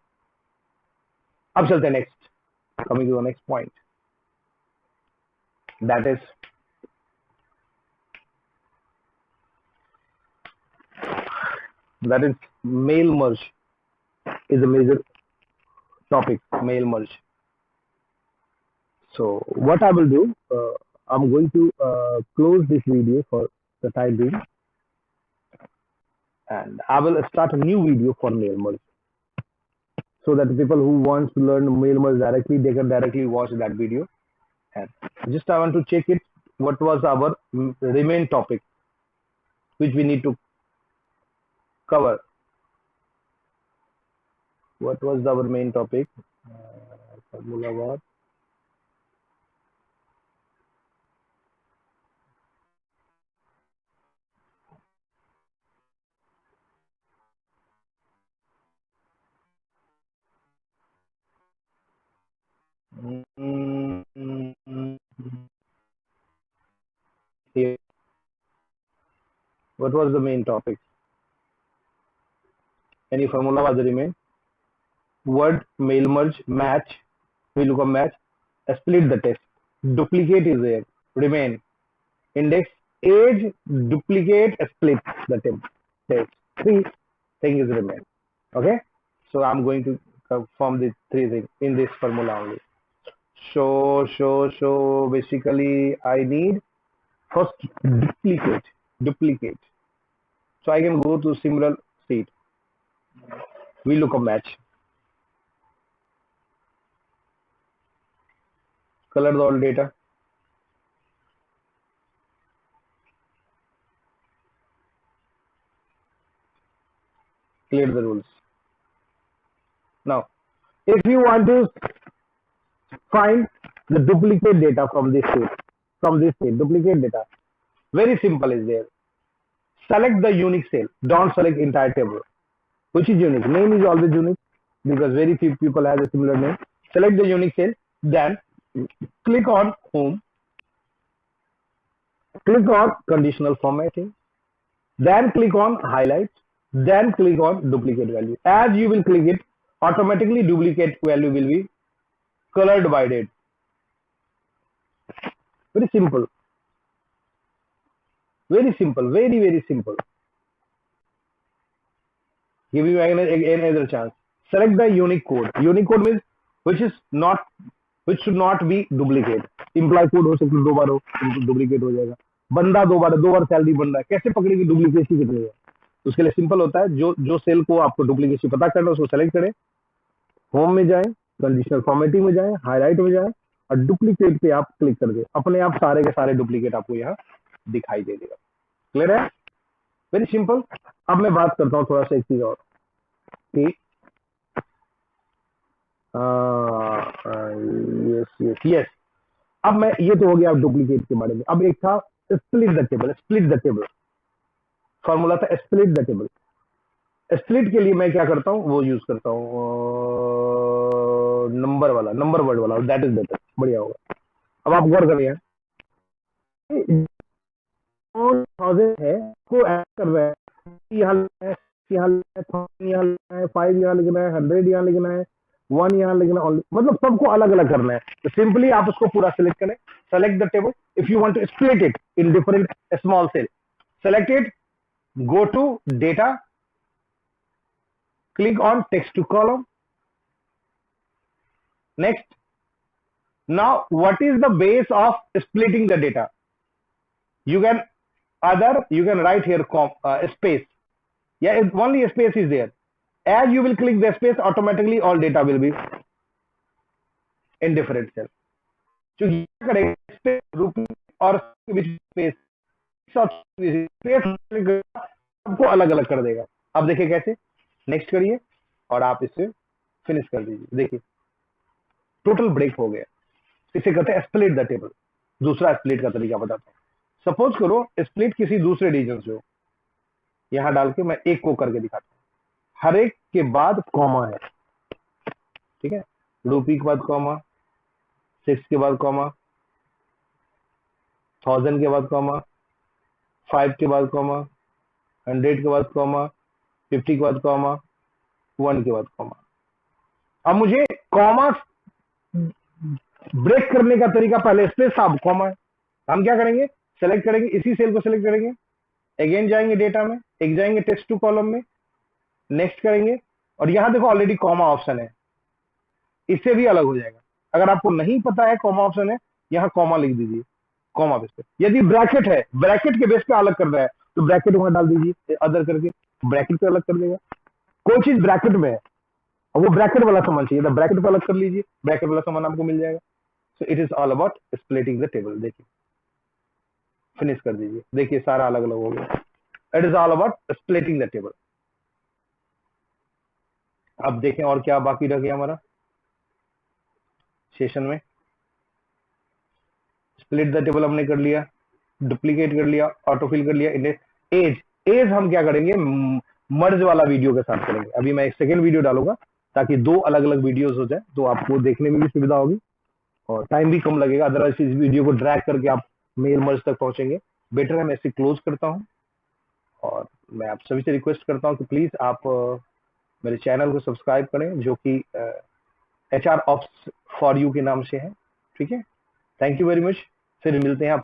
अब चलते हैं next, coming to the next point, that is mail merge is a major topic, mail merge. So what I will do, I'm going to close this video for the time being, and I will start a new video for mail merge, so that the people who want to learn mail merge directly, they can directly watch that video. And just I want to check it, what was our remain topic which we need to cover. What was our main topic? Formula bar. Here. What was the main topic? Any formula was remain? Word, mail merge, match, VLOOKUP match, split the text, duplicate is there, remain, index, age, duplicate, split the text. 3 things remain. Okay, so I'm going to confirm these 3 things in this formula only. So basically I need first duplicate. So I can go to similar sheet. VLOOKUP match. Color the all data. Clear the rules. Now, if you want to find the duplicate data from this state, duplicate data, very simple is there. Select the unique cell. Don't select entire table. Which is unique? Name is always unique because very few people have a similar name. Select the unique cell. Then click on home. Click on conditional formatting. Then click on highlight. Then click on duplicate value. As you will click it, automatically duplicate value will be colored by red. Very simple. Very simple. Very simple. Give you another chance. Select the unique code. Unique code means which should not be duplicate. Imply code हो सकता है 2 बार हो, duplicate हो जाएगा। बंदा 2 बार salary बन रहा है, कैसे पकड़ेगी डुप्लीकेसी कितनी है? उसके लिए सिंपल होता है, जो सेल को आपको डुप्लीकेसी पता करना है उसको सेलेक्ट करें, होम में जाएं, कंडीशनल फॉर्मेटिंग में जाए, हाईलाइट में जाए और डुप्लीकेट पे आप क्लिक कर दे, अपने आप सारे के सारे डुप्लीकेट आपको यहाँ दिखाई दे देगा। क्लियर है? Very simple. अब मैं बात करता हूँ थोड़ा सा एक चीज और कि यस यस यस। अब मैं, ये तो हो गया डुप्लीकेट के बारे में। अब एक था split the table. Split the table formula था, स्प्लिट द टेबल। स्प्लिट के लिए मैं क्या करता हूँ, वो यूज करता हूँ नंबर वाला, नंबर वर्ड वाला, दैट इज बेटर, बढ़िया होगा। अब आप गौर करिए, थाउजेंड है को ऐड कर रहा है, यहाँ लिखना है, यहाँ लिखना है, यहाँ लिखना है, 5 यहाँ लिखना है, 100 यहाँ लिखना है, 1 यहाँ लिखना है, मतलब सबको अलग अलग करना है। तो सिंपली आप उसको पूरा सिलेक्ट करें, select the table. If you want to split it in different small cell, select it, go to data, click on text to column. Next, now what is the base of splitting the data? You can you can write here space. Yeah, only a space is there. As you will click the space, automatically all data will be in different cell. So you can space, rupee और space, space सबको अलग अलग कर देगा। अब देखिए कैसे, next करिए और आप इसे फिनिश कर दीजिए। देखिए टोटल ब्रेक हो गया। इसे कहते हैं स्प्लिट द टेबल। दूसरा स्प्लिट का तरीका बताता हूँ। सपोज करो स्प्लिट किसी दूसरे रीजन से हो, यहां डाल के मैं एक को करके दिखाता हूँ। हर एक के बाद कॉमा है, ठीक है, रूपी के बाद कॉमा, 6 के बाद कॉमा, 1000 के बाद कॉमा, 5 के बाद कॉमा, 100 के बाद कॉमा, 50 के बाद कॉमा, 1 के बाद कॉमा। अब मुझे कॉमा ब्रेक करने का तरीका, पहले स्पेस था, अब कॉमा है। हम क्या करेंगे, सेलेक्ट करेंगे, इसी सेल को सेलेक्ट करेंगे, अगेन जाएंगे डेटा में, एक जाएंगे टेक्स्ट टू कॉलम में, नेक्स्ट करेंगे और यहां देखो ऑलरेडी कॉमा ऑप्शन है, इससे भी अलग हो जाएगा। अगर आपको नहीं पता है कॉमा ऑप्शन है, यहां कॉमा लिख दीजिए, कॉमा बेस पे। यदि ब्रैकेट है, ब्रैकेट के बेस पे अलग कर रहा है तो ब्रैकेट वहां डाल दीजिए, अदर करके ब्रैकेट पे अलग कर देगा। कोई चीज ब्रैकेट में है और वो ब्रैकेट वाला सामान चाहिए तो ब्रैकेट पे अलग कर लीजिए, ब्रैकेट वाला सामान आपको मिल जाएगा। So it is all about splitting the table. देखिए फिनिश कर दीजिए, देखिए सारा अलग अलग हो गया। It is all about splitting the table. अब देखें और क्या बाकी रह गया हमारा सेशन में। स्प्लिट द टेबल हमने कर लिया, डुप्लीकेट कर लिया, ऑटोफिल कर लिया, एज। एज हम क्या करेंगे, मर्ज वाला वीडियो के साथ करेंगे। अभी मैं एक सेकेंड वीडियो डालूंगा ताकि 2 अलग अलग वीडियोस हो जाए, तो आपको देखने में भी सुविधा होगी और टाइम भी कम लगेगा। अदरवाइज इस वीडियो को ड्रैग करके आप मेल मर्ज तक पहुंचेंगे। बेटर है मैं इसे क्लोज करता हूं और मैं आप सभी से रिक्वेस्ट करता हूं कि प्लीज आप मेरे चैनल को सब्सक्राइब करें, जो कि HR ऑप्स फॉर यू के नाम से है। ठीक है, थैंक यू वेरी मच। फिर मिलते हैं आप